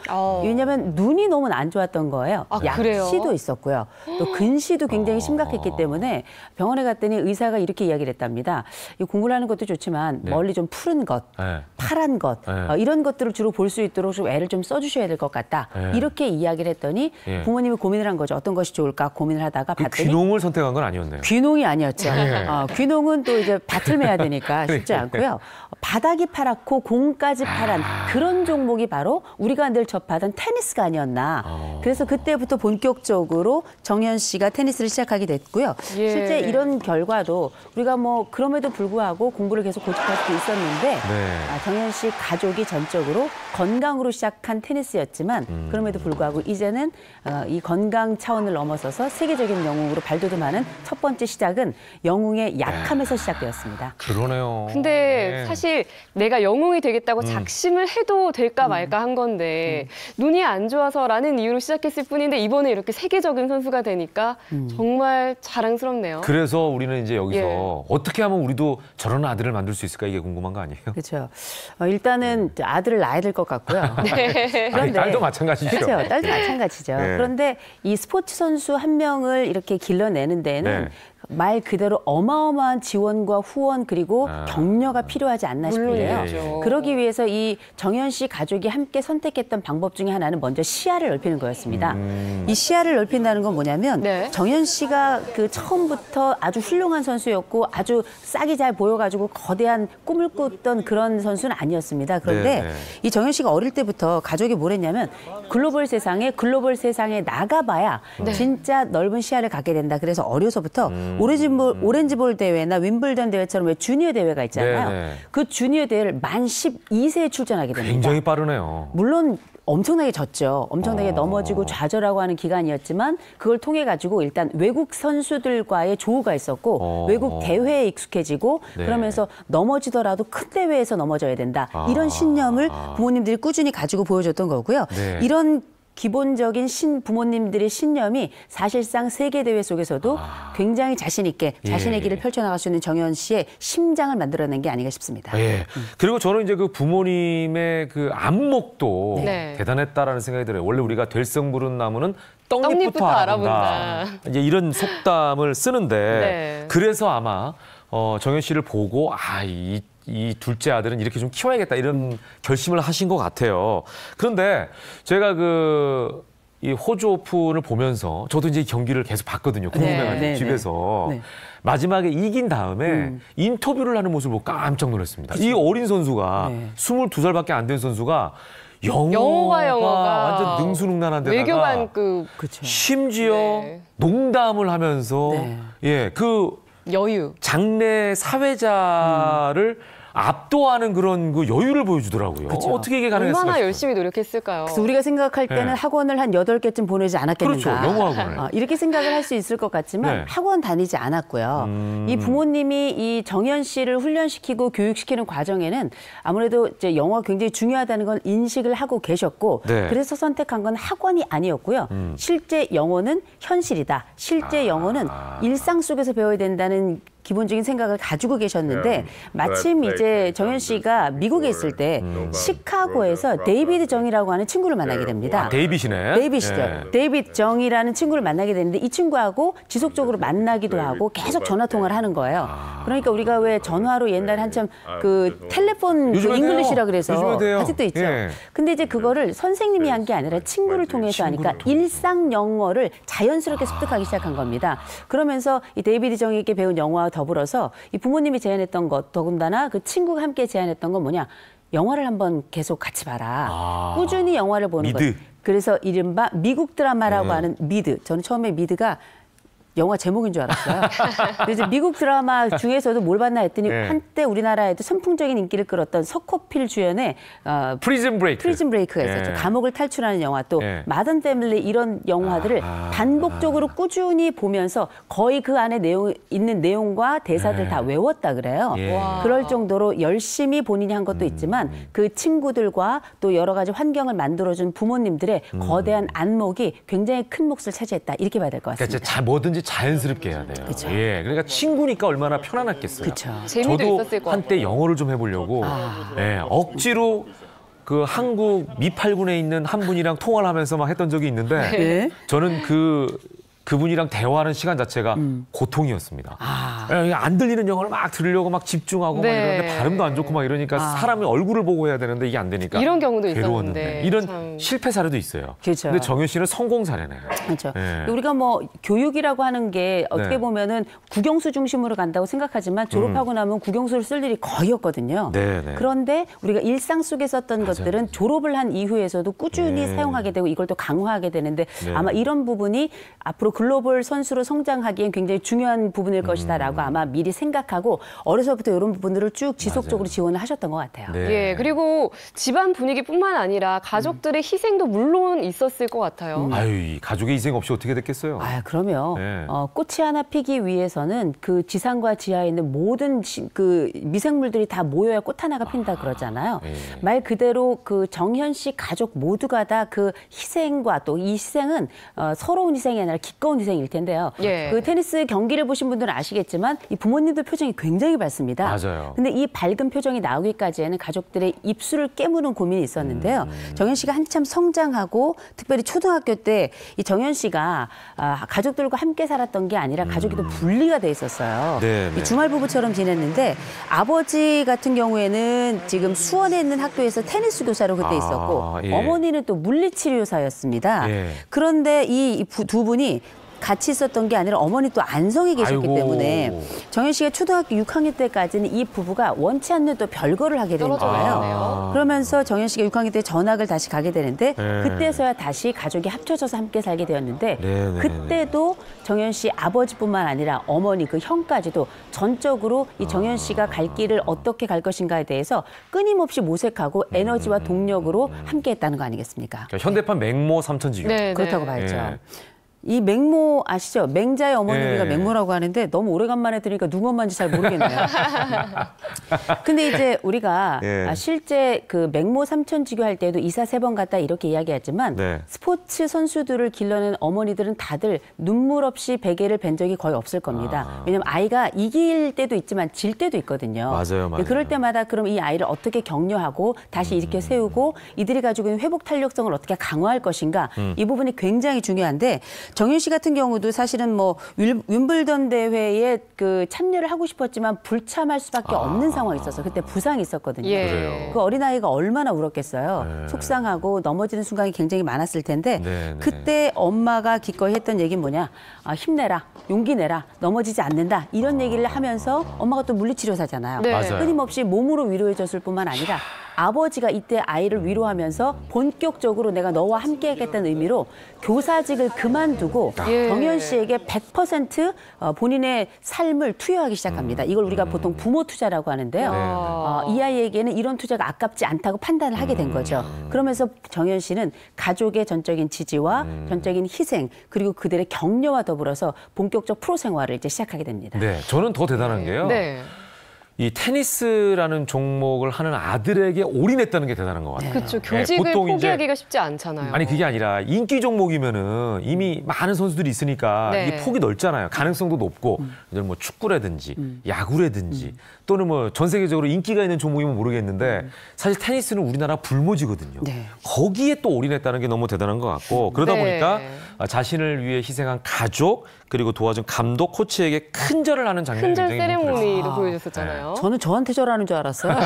왜냐하면 눈이 너무 안 좋았던 거예요. 아, 그래요? 약시도 있었고요. 또 근시도 굉장히 심각했기 때문에 병원에 갔더니 의사가 이렇게 이야기를 했답니다. 이 공부를 하는 것도 좋지만 멀리 좀 푸른 것, 네. 파란 것 네. 이런 것들을 주로 볼 수 있도록 좀 애를 좀 써주셔야 될 것 같다. 네. 이렇게 이야기를 했더니 예. 부모님이 고민을 한 거죠. 어떤 것이 좋을까 고민을 하다가 그 봤더니 귀농을 선택한 건 아니었네요. 귀농이 아니었죠. 네. 귀농은 또 이제 밭을 매야 되니까 쉽지 않고요. 바닥이 파랗고 공까지 파란 그런 종목이 바로 우리가 늘 접하던 테니스가 아니었나. 그래서 그때부터 본격적으로 정현 씨가 테니스를 시작하게 됐고요. 예. 실제 이런 결과도 우리가 뭐 그럼에도 불구하고 공부를 계속 고집할 수도 있었는데 네. 정현 씨 가족이 전적으로 건강으로 시작한 테니스였지만 그럼에도 불구하고 이제는 이 건강 차원을 넘어서서 세계적인 영웅으로 발돋움하는 첫 번째 시작은 영웅의 약함에서 시작되었습니다. 그러네요. 근데 네. 사실 내가 영웅이 되겠다고 작심을 해도 될까 말까 한 건데 눈이 안 좋아서라는 이유로 시작했을 뿐인데 이번에 이렇게 세계적인 선수가 되니까 정말 자랑스럽네요. 그래서 우리는 이제 여기서 예. 어떻게 하면 우리도 저런 아들을 만들 수 있을까 이게 궁금한 거 아니에요? 그렇죠. 일단은 아들을 낳아야 될 것 같고요. 아니, 딸도 마찬가지죠. 그렇죠. 딸도 마찬가지죠. 네. 그런데 이 스포츠 선수 한 명을 이렇게 길러내는 데는 네. 말 그대로 어마어마한 지원과 후원 그리고 격려가 필요하지 않나 싶은데요. 물론이죠. 그러기 위해서 이 정현 씨 가족이 함께 선택했던 방법 중에 하나는 먼저 시야를 넓히는 거였습니다. 이 시야를 넓힌다는 건 뭐냐면 네. 정현 씨가 그 처음부터 아주 훌륭한 선수였고 아주 싹이 잘 보여가지고 거대한 꿈을 꿨던 그런 선수는 아니었습니다. 그런데 네. 이 정현 씨가 어릴 때부터 가족이 뭘 했냐면 글로벌 세상에 나가봐야 진짜 넓은 시야를 갖게 된다. 그래서 어려서부터 오렌지볼 대회나 윈블던 대회처럼 왜 주니어 대회가 있잖아요. 네, 네. 그 주니어 대회를 만 12세에 출전하게 됩니다. 굉장히 빠르네요. 물론 엄청나게 졌죠. 엄청나게 넘어지고 좌절하고 하는 기간이었지만 그걸 통해 가지고 일단 외국 선수들과의 조우가 있었고 외국 대회에 익숙해지고 네. 그러면서 넘어지더라도 큰 대회에서 넘어져야 된다. 이런 신념을 부모님들이 꾸준히 가지고 보여줬던 거고요. 네. 이런 기본적인 부모님들의 신념이 사실상 세계 대회 속에서도 굉장히 자신 있게 자신의 길을 펼쳐나갈 수 있는 정현 씨의 심장을 만들어낸 게 아닌가 싶습니다. 예. 그리고 저는 이제 그 부모님의 그 안목도 네. 대단했다라는 생각이 들어요. 원래 우리가 될성 부른 나무는 떡잎부터 떡잎부터 알아본다. 알아본다. 이제 이런 속담을 쓰는데 네. 그래서 아마 정현 씨를 보고 이 둘째 아들은 이렇게 좀 키워야겠다 이런 결심을 하신 것 같아요. 그런데 제가 이 호주 오픈을 보면서 저도 이제 경기를 계속 봤거든요. 궁금해가지고 네, 집에서. 네. 마지막에 이긴 다음에 인터뷰를 하는 모습을 보고 깜짝 놀랐습니다. 이 어린 선수가 22살밖에 안 된 선수가 영어가 완전 능수능란한데다가 외교관급 심지어 네. 농담을 하면서 여유. 장래 사회자를 압도하는 그런 그 여유를 보여주더라고요. 어떻게 이게 가능했을까? 얼마나 싶어요. 열심히 노력했을까요? 그래서 우리가 생각할 때는 네. 학원을 한 8개쯤 보내지 않았겠는가. 그렇죠. 영어 학원을. 이렇게 생각을 할 수 있을 것 같지만 네. 학원 다니지 않았고요. 이 부모님이 이 정현 씨를 훈련시키고 교육시키는 과정에는 아무래도 이제 영어가 굉장히 중요하다는 건 인식을 하고 계셨고 네. 그래서 선택한 건 학원이 아니었고요. 실제 영어는 현실이다. 실제 영어는 일상 속에서 배워야 된다는 기본적인 생각을 가지고 계셨는데 마침 이제 정현 씨가 미국에 있을 때 시카고에서 데이비드 정이라고 하는 친구를 만나게 됩니다. 데이빗이네. 데이빗이죠. 예. 데이빗 정이라는 친구를 만나게 되는데 이 친구하고 지속적으로 만나기도 하고 계속 전화 통화를 하는 거예요. 그러니까 우리가 왜 전화로 옛날에 한참 그 텔레폰 그 요즘에도 잉글리시라 요즘에도 그래서 돼요. 아직도 있죠. 예. 근데 이제 그거를 선생님이 한 게 아니라 친구를 통해서 하니까 일상 영어를 자연스럽게 습득하기 시작한 겁니다. 그러면서 이 데이비드 정에게 배운 영어와 더불어서 이 부모님이 제안했던 것 더군다나 그 친구가 함께 제안했던 건 뭐냐. 영화를 한번 계속 같이 봐라. 꾸준히 영화를 보는 것. 그래서 이른바 미국 드라마라고 하는 미드. 저는 처음에 미드가 영화 제목인 줄 알았어요. 근데 이제 미국 드라마 중에서도 뭘 봤나 했더니 한때 우리나라에도 선풍적인 인기를 끌었던 서코필 주연의 프리즌 브레이크가 있었죠. 감옥을 탈출하는 영화 또 마던 패밀리 이런 영화들을 반복적으로 꾸준히 보면서 거의 그 안에 있는 내용과 대사들 다 외웠다 그래요. 그럴 정도로 열심히 본인이 한 것도 있지만 그 친구들과 또 여러 가지 환경을 만들어준 부모님들의 거대한 안목이 굉장히 큰 몫을 차지했다. 이렇게 봐야 될 것 같습니다. 그러니까 뭐든지 자연스럽게 해야 돼요. 그쵸. 예, 그러니까 친구니까 얼마나 편안했겠어요. 그쵸. 재미도 저도 있었을 것 한때 영어를 좀 해보려고 억지로 그 한국 미팔군에 있는 한 분이랑 통화를 하면서 막 했던 적이 있는데 저는 그분이랑 대화하는 시간 자체가 고통이었습니다. 안 들리는 영어를 막 들으려고 막 집중하고 막 이러는데 발음도 안 좋고 막 이러니까 사람이 얼굴을 보고 해야 되는데 이게 안 되니까 이런 경우도 괴로웠는데 있었는데 이런 참. 실패 사례도 있어요. 그렇죠. 근데 정현 씨는 성공 사례네요. 그렇죠. 예. 우리가 뭐 교육이라고 하는 게 어떻게 보면은 국영수 중심으로 간다고 생각하지만 졸업하고 나면 국영수를 쓸 일이 거의 없거든요. 그런데 우리가 일상 속에 썼던 것들은 졸업을 한 이후에서도 꾸준히 사용하게 되고 이걸 또 강화하게 되는데 아마 이런 부분이 앞으로 글로벌 선수로 성장하기엔 굉장히 중요한 부분일 것이다라고 아마 미리 생각하고 어려서부터 이런 부분들을 쭉 지속적으로 지원을 하셨던 것 같아요. 예, 그리고 집안 분위기뿐만 아니라 가족들의 희생도 물론 있었을 것 같아요. 아유, 이 가족의 희생 없이 어떻게 됐겠어요? 그럼요. 네. 꽃이 하나 피기 위해서는 그 지상과 지하에 있는 모든 그 미생물들이 다 모여야 꽃 하나가 핀다 그러잖아요. 말 그대로 그 정현 씨 가족 모두가 다 그 희생과 또 이 희생은 서러운 희생이 아니라 기꺼이 가까운 희생일 텐데요. 예. 그 테니스 경기를 보신 분들은 아시겠지만 이 부모님들 표정이 굉장히 밝습니다. 맞아요. 근데 이 밝은 표정이 나오기까지에는 가족들의 입술을 깨무는 고민이 있었는데요. 정현 씨가 한참 성장하고 특별히 초등학교 때 이 정현 씨가 가족들과 함께 살았던 게 아니라 가족이 또 분리가 돼 있었어요. 네, 네. 이 주말 부부처럼 지냈는데 아버지 같은 경우에는 지금 수원에 있는 학교에서 테니스 교사로 그때 있었고 예. 어머니는 또 물리치료사였습니다. 예. 그런데 이 두 분이 같이 있었던 게 아니라 어머니 또 안성에 계셨기 아이고. 때문에 정현 씨가 초등학교 6학년 때까지는 이 부부가 원치 않는 또 별거를 하게 된 떨어져 거예요. 있네요. 그러면서 정현 씨가 6학년 때 전학을 다시 가게 되는데 네. 그때서야 다시 가족이 합쳐져서 함께 살게 되었는데 네, 네, 그때도 정현 씨 아버지뿐만 아니라 어머니 그 형까지도 전적으로 이 정현 씨가 갈 길을 어떻게 갈 것인가에 대해서 끊임없이 모색하고 에너지와 동력으로 함께했다는 거 아니겠습니까? 그러니까 현대판 맹모 삼천지교. 네, 그렇다고 네. 봐야죠. 예. 이 맹모 아시죠? 맹자의 어머니 예. 우리가 맹모라고 하는데 너무 오래간만에 들으니까 누구 엄마인지 잘 모르겠네요. 근데 이제 우리가 예. 실제 그 맹모 삼천지교 할 때도 이사 세 번 갔다 이렇게 이야기하지만 네. 스포츠 선수들을 길러낸 어머니들은 다들 눈물 없이 베개를 벤 적이 거의 없을 겁니다. 왜냐하면 아이가 이길 때도 있지만 질 때도 있거든요. 맞아요, 맞아요. 그럴 때마다 그럼 이 아이를 어떻게 격려하고 다시 이렇게 세우고 이들이 가지고 있는 회복 탄력성을 어떻게 강화할 것인가 이 부분이 굉장히 중요한데 정윤 씨 같은 경우도 사실은 뭐 윈블던 대회에 그 참여를 하고 싶었지만 불참할 수밖에 없는 상황이 있어서 그때 부상이 있었거든요. 예. 그래요. 그 어린아이가 얼마나 울었겠어요. 네. 속상하고 넘어지는 순간이 굉장히 많았을 텐데 네, 네. 그때 엄마가 기꺼이 했던 얘기는 뭐냐. 힘내라, 용기 내라, 넘어지지 않는다. 이런 얘기를 하면서 엄마가 또 물리치료사잖아요. 네. 맞아요. 끊임없이 몸으로 위로해줬을 뿐만 아니라 아버지가 이때 아이를 위로하면서 본격적으로 내가 너와 함께 하겠다는 의미로 교사직을 그만두고 예. 정현 씨에게 100% 본인의 삶을 투여하기 시작합니다. 이걸 우리가 보통 부모 투자라고 하는데요. 이 아이에게는 이런 투자가 아깝지 않다고 판단을 하게 된 거죠. 그러면서 정현 씨는 가족의 전적인 지지와 전적인 희생 그리고 그들의 격려와 더불어서 본격적 프로 생활을 이제 시작하게 됩니다. 네, 저는 더 대단한 게요. 네. 이 테니스라는 종목을 하는 아들에게 올인했다는 게 대단한 것 같아요. 그렇죠. 예, 교직을 보통 포기하기가 쉽지 않잖아요. 아니 그게 아니라 인기 종목이면은 이미 많은 선수들이 있으니까 네. 이게 폭이 넓잖아요. 가능성도 높고 예를 뭐 축구라든지 야구라든지 또는 뭐 전 세계적으로 인기가 있는 종목이면 모르겠는데 사실 테니스는 우리나라 불모지거든요. 네. 거기에 또 올인했다는 게 너무 대단한 것 같고 그러다 네. 보니까 자신을 위해 희생한 가족 그리고 도와준 감독 코치에게 큰절을 하는 장면이 큰절 굉장히 뭉클했어요. 세레모니도 보여줬었잖아요. 저는 저한테 절하는 줄 알았어요.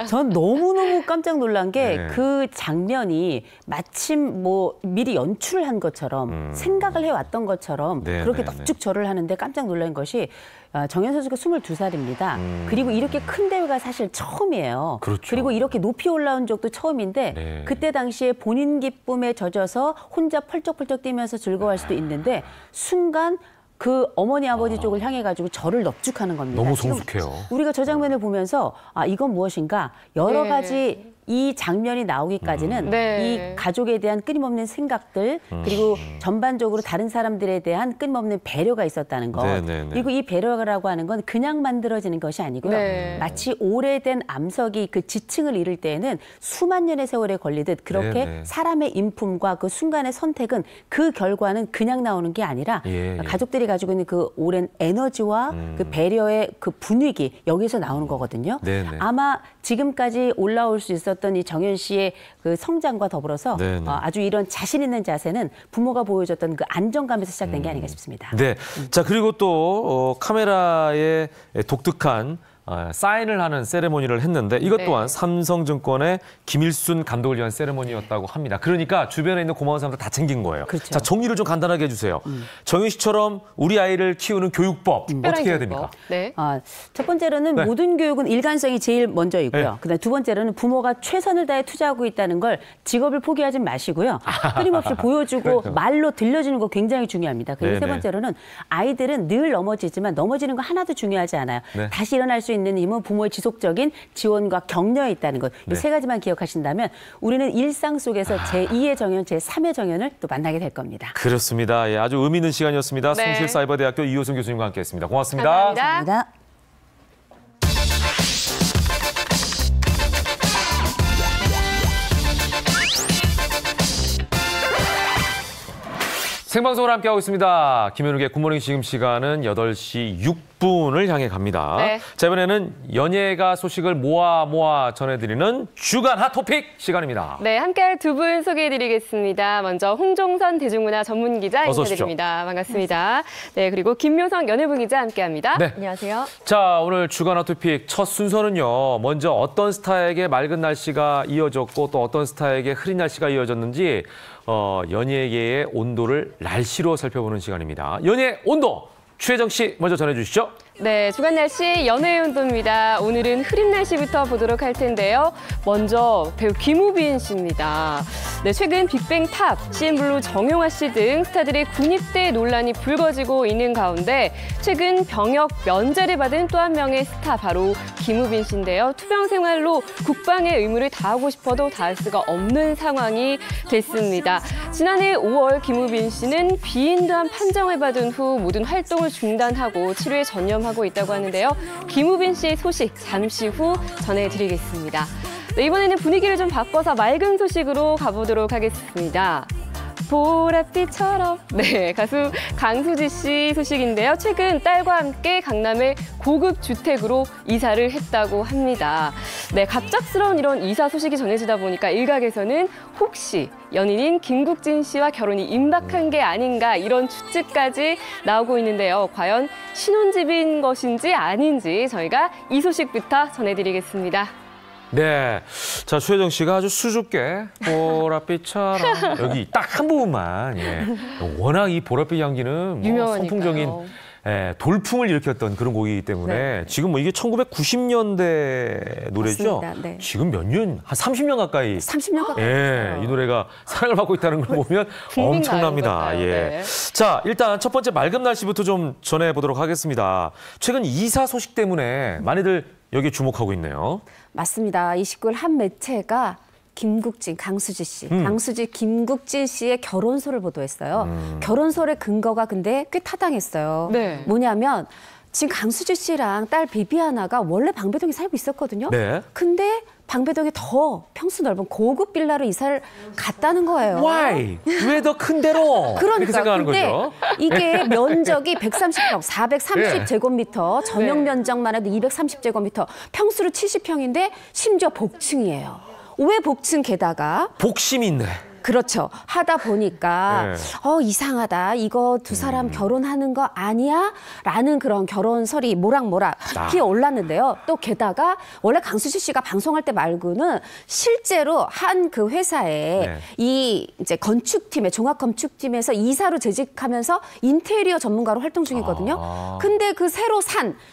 전 너무너무 깜짝 놀란 게 네. 그 장면이 마침 뭐 미리 연출을 한 것처럼 생각을 해왔던 것처럼 네, 그렇게 네, 넙죽 절을 하는데 깜짝 놀란 것이 정현 선수가 22살입니다. 그리고 이렇게 큰 대회가 사실 처음이에요. 그렇죠. 리고 이렇게 높이 올라온 적도 처음인데 네. 그때 당시에 본인 기쁨에 젖어서 혼자 펄쩍펄쩍 뛰면서 즐거워할 수도 있는데 순간 그 어머니 아버지 쪽을 향해 가지고 저를 넙죽하는 겁니다. 너무 지금 성숙해요. 우리가 저 장면을 보면서 이건 무엇인가 여러 네. 가지 이 장면이 나오기까지는 네. 이 가족에 대한 끊임없는 생각들 그리고 전반적으로 다른 사람들에 대한 끊임없는 배려가 있었다는 것 네, 네, 네. 그리고 이 배려라고 하는 건 그냥 만들어지는 것이 아니고요. 네. 마치 오래된 암석이 그 지층을 이룰 때에는 수만 년의 세월에 걸리듯 그렇게 네, 네. 사람의 인품과 그 순간의 선택은 그 결과는 그냥 나오는 게 아니라 예, 예. 가족들이 가지고 있는 그 오랜 에너지와 그 배려의 그 분위기 여기서 나오는 거거든요. 네, 네. 아마 지금까지 올라올 수 있었던 이 정현 씨의 그 성장과 더불어서 네, 네. 아주 이런 자신 있는 자세는 부모가 보여줬던 그 안정감에서 시작된 게 아닌가 싶습니다. 네. 자, 그리고 또 카메라에 독특한 사인을 하는 세레모니를 했는데 이것 또한 네. 삼성증권의 김일순 감독을 위한 세레모니였다고 합니다. 그러니까 주변에 있는 고마운 사람들 다 챙긴 거예요. 그렇죠. 자, 정리를 좀 간단하게 해주세요. 정윤 씨처럼 우리 아이를 키우는 교육법 어떻게 해야 됩니까? 네. 첫 번째로는 네. 모든 교육은 일관성이 제일 먼저이고요. 네. 그다음 두 번째로는 부모가 최선을 다해 투자하고 있다는 걸 직업을 포기하지 마시고요. 끊임없이 보여주고 그렇죠. 말로 들려주는 거 굉장히 중요합니다. 그리고 네, 세 네. 번째로는 아이들은 늘 넘어지지만 넘어지는 거 하나도 중요하지 않아요. 네. 다시 일어날 수 있는 힘은 부모의 지속적인 지원과 격려에 있다는 것. 이 네. 세 가지만 기억하신다면 우리는 일상 속에서 제2의 정연, 제3의 정연을 또 만나게 될 겁니다. 그렇습니다. 예, 아주 의미 있는 시간이었습니다. 네. 성실사이버대학교 이호승 교수님과 함께했습니다. 고맙습니다. 감사합니다. 감사합니다. 생방송을 함께하고 있습니다. 김현욱의 굿모닝 지금 시간은 8시 6분을 향해 갑니다. 네. 자, 이번에는 연예가 소식을 모아 전해드리는 주간 핫토픽 시간입니다. 네, 함께할 두 분 소개해드리겠습니다. 먼저 홍종선 대중문화 전문기자 어서 인사드립니다. 반갑습니다. 네, 그리고 김묘성 연예부 기자 함께합니다. 네. 안녕하세요. 자, 오늘 주간 핫토픽 첫 순서는요. 먼저 어떤 스타에게 맑은 날씨가 이어졌고 또 어떤 스타에게 흐린 날씨가 이어졌는지 연예계의 온도를 날씨로 살펴보는 시간입니다. 연예 온도! 최혜정 씨 먼저 전해주시죠. 네, 주간 날씨 연예의 온도입니다. 오늘은 흐린 날씨부터 보도록 할 텐데요. 먼저 배우 김우빈 씨입니다. 네, 최근 빅뱅 탑, CN블루 정용화 씨 등 스타들의 군입대 논란이 불거지고 있는 가운데 최근 병역 면제를 받은 또 한 명의 스타 바로 김우빈 씨인데요. 투병 생활로 국방의 의무를 다하고 싶어도 다할 수가 없는 상황이 됐습니다. 지난해 5월 김우빈 씨는 비인도한 판정을 받은 후 모든 활동을 중단하고 치료에 전념하고 있다고 하는데요. 김우빈 씨의 소식 잠시 후 전해드리겠습니다. 네, 이번에는 분위기를 좀 바꿔서 맑은 소식으로 가보도록 하겠습니다. 보랏빛처럼. 네, 가수 강수지 씨 소식인데요. 최근 딸과 함께 강남의 고급 주택으로 이사를 했다고 합니다. 네, 갑작스러운 이런 이사 소식이 전해지다 보니까 일각에서는 혹시 연인인 김국진 씨와 결혼이 임박한 게 아닌가 이런 추측까지 나오고 있는데요. 과연 신혼집인 것인지 아닌지 저희가 이 소식부터 전해드리겠습니다. 네, 자 최혜정 씨가 아주 수줍게 보랏빛처럼 여기 딱 한 부분만 워낙 이 보랏빛 향기는 선풍적인 돌풍을 일으켰던 그런 곡이기 때문에 지금 뭐 이게 1990년대 노래죠. 맞습니다. 네. 지금 몇 년? 한 30년 가까이. 30년 가까이. 이 노래가 사랑을 받고 있다는 걸 보면 엄청납니다. 네. 자, 일단 첫 번째 맑은 날씨부터 좀 전해보도록 하겠습니다. 최근 이사 소식 때문에 많이들 여기에 주목하고 있네요. 맞습니다. 29일 한 매체가 김국진, 강수지 씨, 김국진 씨의 결혼소를 보도했어요. 결혼소의 근거가 근데 꽤 타당했어요. 네. 뭐냐면 지금 강수지 씨랑 딸 비비아나가 원래 방배동에 살고 있었거든요. 네. 근데 방배동에 더 평수 넓은 고급 빌라로 이사를 갔다는 거예요. Why? 왜 더 큰 데로? 이렇게 그러니까 생각하는 근데 거죠. 이게 면적이 130평, 430제곱미터, 전용 면적만 해도 230제곱미터, 평수로 70평인데 심지어 복층이에요. 왜 복층 게다가 복심이 있네. 그렇죠. 하다 보니까 이상하다. 이거 두 사람 결혼하는 거 아니야? 라는 그런 결혼설이 모락모락 피어올랐는데요. 또 게다가 원래 강수지 씨가 방송할 때 말고는 실제로 한 그 회사에 이 이제 건축팀에 종합건축팀에서 이사로 재직하면서 인테리어 전문가로 활동 중이거든요. 근데 그 새로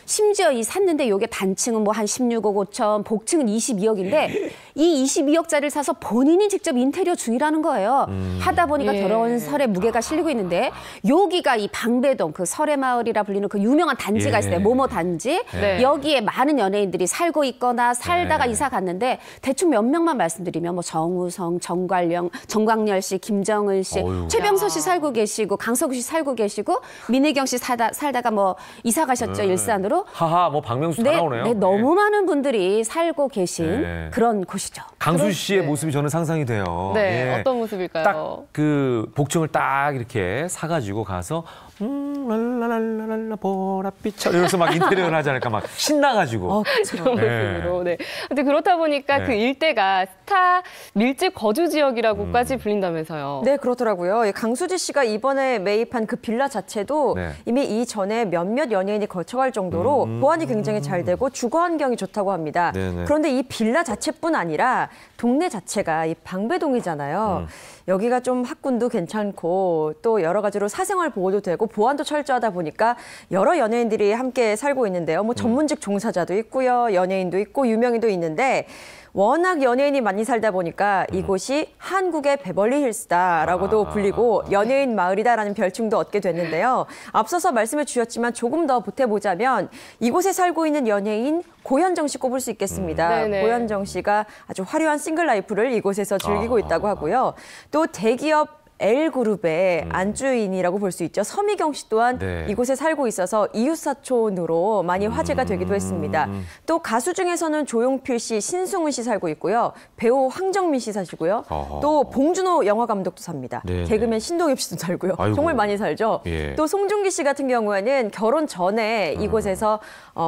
심지어 샀는데 이게 단층은 뭐 한 16억 5천, 복층은 22억인데 이 22억짜리를 사서 본인이 직접 인테리어 중이라는 거예요. 하다 보니까 결혼설에 무게가 실리고 있는데 여기가 이 방배동 그 설해마을이라 불리는 그 유명한 단지가 있어요. 모모 단지. 여기에 많은 연예인들이 살고 있거나 살다가 이사 갔는데 대충 몇 명만 말씀드리면 뭐 정우성, 정광열 씨, 김정은 씨, 최병서 씨 살고 계시고 강석우 씨 살고 계시고 민혜경 씨 살다가 뭐 이사 가셨죠. 일산으로. 하하, 뭐 박명수 다 나오네요. 네, 너무 많은 분들이 살고 계신 그런 곳이죠. 강수지 씨의 모습이 저는 상상이 돼요. 네, 어떤 모습일까요? 딱 그 복층을 딱 이렇게 사가지고 가서 랄랄랄랄라 보랏빛처럼 이러면서 막 인테리어를 하지 않을까 막 신나가지고. 그런 모습으로. 네. 근데 그렇다 보니까 그 일대가 스타 밀집 거주 지역이라고까지 불린다면서요. 네, 그렇더라고요. 강수지 씨가 이번에 매입한 그 빌라 자체도 이미 이전에 몇몇 연예인이 거쳐갈 정도로 보안이 굉장히 잘 되고 주거 환경이 좋다고 합니다. 그런데 이 빌라 자체뿐 아니라 동네 자체가 이 방배동이잖아요. 여기가 좀 학군도 괜찮고 또 여러 가지로 사생활 보호도 되고 보안도 철저하다 보니까 여러 연예인들이 함께 살고 있는데요. 뭐 전문직 종사자도 있고요. 연예인도 있고 유명인도 있는데 워낙 연예인이 많이 살다 보니까 이곳이 한국의 베벌리 힐스다라고도 불리고 연예인 마을이다라는 별칭도 얻게 됐는데요. 앞서서 말씀해 주셨지만 조금 더 보태보자면 이곳에 살고 있는 연예인 고현정 씨 꼽을 수 있겠습니다. 고현정 씨가 아주 화려한 싱글 라이프를 이곳에서 즐기고 있다고 하고요. 또 대기업 L그룹의 안주인이라고 볼 수 있죠. 서미경 씨 또한 네. 이곳에 살고 있어서 이웃사촌으로 많이 화제가 되기도 했습니다. 또 가수 중에서는 조용필 씨, 신승훈 씨 살고 있고요. 배우 황정민 씨 사시고요. 또 봉준호 영화감독도 삽니다. 네, 개그맨 신동엽 씨도 살고요. 아이고. 정말 많이 살죠. 예. 또 송중기 씨 같은 경우에는 결혼 전에 이곳에서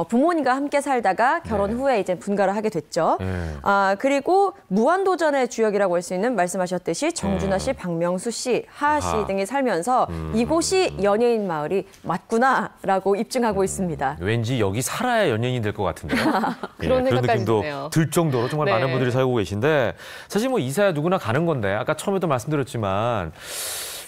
부모님과 함께 살다가 결혼 후에 이제 분가를 하게 됐죠. 그리고 무한도전의 주역이라고 할 수 있는 말씀하셨듯이 정준하 씨, 박명수 씨, 하하 씨 등이 살면서 이곳이 연예인 마을이 맞구나라고 입증하고 있습니다. 왠지 여기 살아야 연예인이 될 것 같은데요. 그런 그런 생각까지 느낌도 드네요. 들 정도로 정말 네. 많은 분들이 살고 계신데 사실 뭐 이사야 누구나 가는 건데 아까 처음에도 말씀드렸지만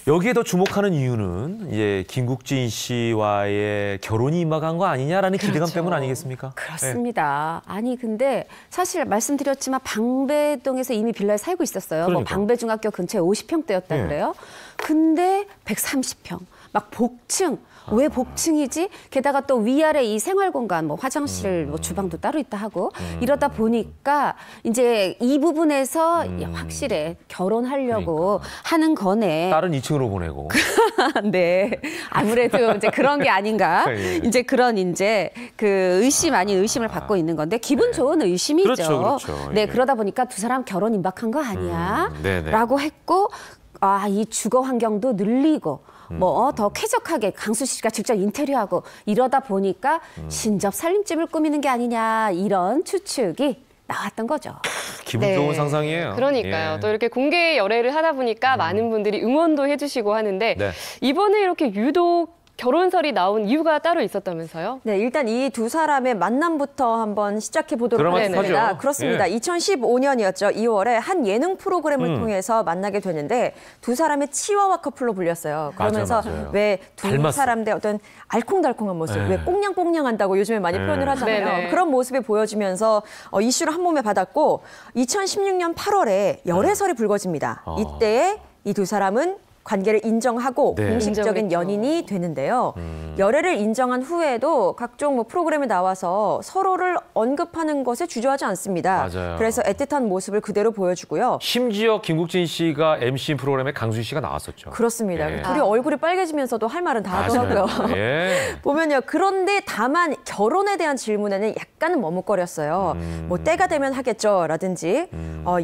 여기에 더 주목하는 이유는 이제 김국진 씨와의 결혼이 임박한 거 아니냐라는 기대감 때문 아니겠습니까? 그렇습니다. 아니 근데 사실 말씀드렸지만 방배동에서 이미 빌라에 살고 있었어요. 뭐 그러니까. 방배중학교 근처에 50평대였다 예. 그래요. 근데 130평. 막 복층. 왜 복층이지? 게다가 또 위아래 이 생활공간, 뭐 화장실, 뭐 주방도 따로 있다 하고 이러다 보니까 이제 이 부분에서 확실해 결혼하려고 하는 거네. 딸은 2층으로 보내고. 네, 아무래도 이제 그런 게 아닌가. 예. 이제 그런 이제 그 의심 아닌 의심을 받고 있는 건데 기분 좋은 의심이죠. 그렇죠, 그렇죠. 네, 예. 그러다 보니까 두 사람 결혼 임박한 거 아니야? 네네. 라고 했고, 이 주거 환경도 늘리고. 뭐 더 쾌적하게 강수 씨가 직접 인테리어하고 이러다 보니까 신접 살림집을 꾸미는 게 아니냐 이런 추측이 나왔던 거죠. 기분 네. 좋은 상상이에요. 그러니까요. 예. 또 이렇게 공개 열애를 하다 보니까 많은 분들이 응원도 해주시고 하는데 네. 이번에 이렇게 유독 결혼설이 나온 이유가 따로 있었다면서요? 네, 일단 이 두 사람의 만남부터 한번 시작해 보도록 드라마틱하죠. 하겠습니다. 그렇습니다. 예. 2015년이었죠. 2월에 한 예능 프로그램을 통해서 만나게 되는데 두 사람의 치와와 커플로 불렸어요. 그러면서 맞아요. 왜 두 닮았어. 사람의 어떤 알콩달콩한 모습, 예. 왜 꽁냥꽁냥한다고 요즘에 많이 표현을 하잖아요. 네네. 그런 모습이 보여지면서 이슈를 한 몸에 받았고 2016년 8월에 열애설이 불거집니다. 이때 이 두 사람은 관계를 인정하고 네. 공식적인 인정했죠. 연인이 되는데요. 열애를 인정한 후에도 각종 뭐 프로그램에 나와서 서로를 언급하는 것에 주저하지 않습니다. 맞아요. 그래서 애틋한 모습을 그대로 보여주고요. 심지어 김국진 씨가 MC 프로그램에 강수희 씨가 나왔었죠. 그렇습니다. 예. 둘이 얼굴이 빨개지면서도 할 말은 다 하더라고요. 맞아요. 예. 보면요. 그런데 다만 결혼에 대한 질문에는 약간은 머뭇거렸어요. 뭐 때가 되면 하겠죠. 라든지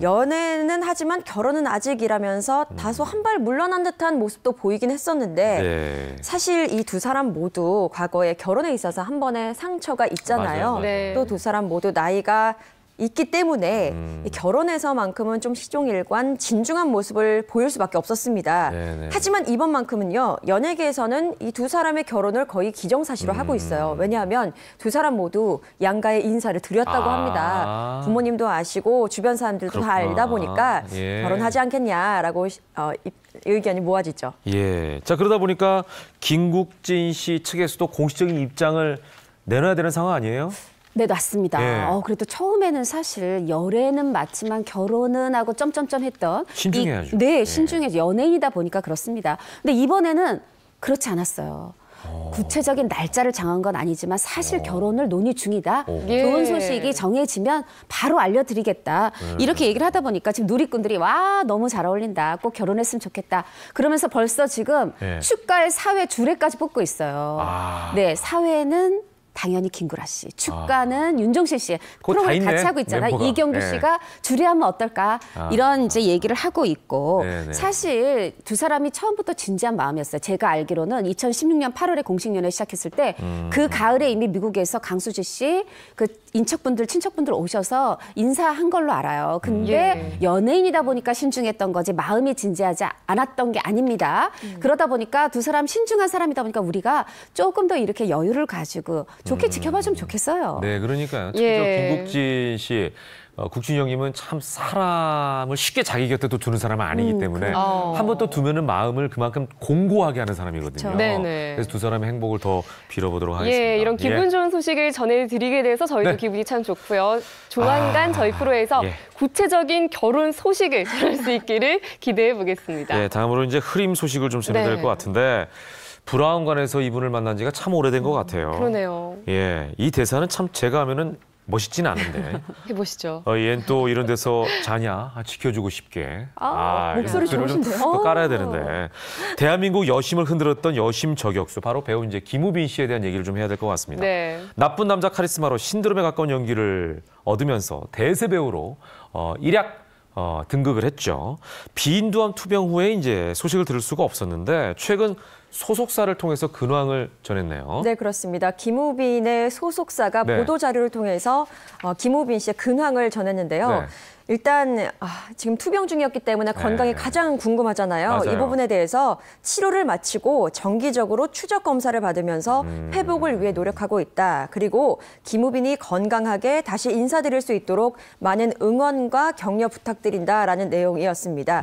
연애는 하지만 결혼은 아직이라면서 다소 한 발 물러난 듯한 모습도 보이긴 했었는데 네. 사실 이 두 사람 모두 과거에 결혼에 있어서 한 번의 상처가 있잖아요. 맞아요, 맞아요. 네. 또 두 사람 모두 나이가 있기 때문에 이 결혼에서만큼은 좀 시종일관 진중한 모습을 보일 수밖에 없었습니다. 네네. 하지만 이번만큼은요. 연예계에서는 이 두 사람의 결혼을 거의 기정사실로 하고 있어요. 왜냐하면 두 사람 모두 양가의 인사를 드렸다고 합니다. 부모님도 아시고 주변 사람들도 다 그렇구나. 알다 보니까 예. 결혼하지 않겠냐라고 의견이 모아지죠. 예. 자, 그러다 보니까 김국진 씨 측에서도 공식적인 입장을 내놔야 되는 상황 아니에요? 네, 맞습니다. 예. 그래도 처음에는 사실 열애는 맞지만 결혼은 하고 점점점 했던 신중해야죠. 네, 신중해야죠. 연예인이다 보니까 그렇습니다. 근데 이번에는 그렇지 않았어요. 구체적인 날짜를 정한 건 아니지만 사실 결혼을 논의 중이다. 예. 좋은 소식이 정해지면 바로 알려드리겠다. 이렇게 얘기를 하다 보니까 지금 누리꾼들이 와 너무 잘 어울린다. 꼭 결혼했으면 좋겠다. 그러면서 벌써 지금 예. 축가의 사회 주례까지 뽑고 있어요. 아. 네, 사회는 당연히 김구라 씨, 축가는 윤종신 씨 그거 다 프로그램 있네, 같이 하고 있잖아요. 멤버가. 이경규 네. 씨가 주례하면 어떨까 이런 이제 얘기를 하고 있고 네네. 사실 두 사람이 처음부터 진지한 마음이었어요. 제가 알기로는 2016년 8월에 공식 연애 시작했을 때 그 가을에 이미 미국에서 강수지 씨 그 인척분들 친척분들 오셔서 인사한 걸로 알아요. 근데 연예인이다 보니까 신중했던 거지 마음이 진지하지 않았던 게 아닙니다. 그러다 보니까 두 사람 신중한 사람이다 보니까 우리가 조금 더 이렇게 여유를 가지고 좋게 지켜봐주면 좋겠어요. 네, 그러니까요. 예. 김국진 씨, 국진 형님은 참 사람을 쉽게 자기 곁에 또 두는 사람은 아니기 때문에 한 번 또 두면은 마음을 그만큼 공고하게 하는 사람이거든요. 그렇죠. 네네. 그래서 두 사람의 행복을 더 빌어보도록 하겠습니다. 예, 이런 기분 좋은 소식을 전해드리게 돼서 저희도 네. 기분이 참 좋고요. 조만간 저희 프로에서 예. 구체적인 결혼 소식을 전할 수 있기를 기대해 보겠습니다. 예, 다음으로 이제 흐림 소식을 좀 전해드릴 네. 것 같은데 브라운관에서 이분을 만난 지가 참 오래된 것 같아요. 그러네요. 예, 이 대사는 참 제가 하면은 멋있진 않은데. 해보시죠. 얘는 또 이런 데서 자냐? 지켜주고 싶게. 목소리 좋으신데요? 또 깔아야 되는데. 대한민국 여심을 흔들었던 여심 저격수. 바로 배우 이제 김우빈 씨에 대한 얘기를 좀 해야 될 것 같습니다. 네. 나쁜 남자 카리스마로 신드롬에 가까운 연기를 얻으면서 대세 배우로 일약 등극을 했죠. 비인두암 투병 후에 이제 소식을 들을 수가 없었는데 최근 소속사를 통해서 근황을 전했네요. 네, 그렇습니다. 김우빈의 소속사가 네. 보도자료를 통해서 김우빈 씨의 근황을 전했는데요. 네. 일단 지금 투병 중이었기 때문에 건강이 가장 궁금하잖아요. 맞아요. 이 부분에 대해서 치료를 마치고 정기적으로 추적 검사를 받으면서 회복을 위해 노력하고 있다. 그리고 김우빈이 건강하게 다시 인사드릴 수 있도록 많은 응원과 격려 부탁드린다라는 내용이었습니다.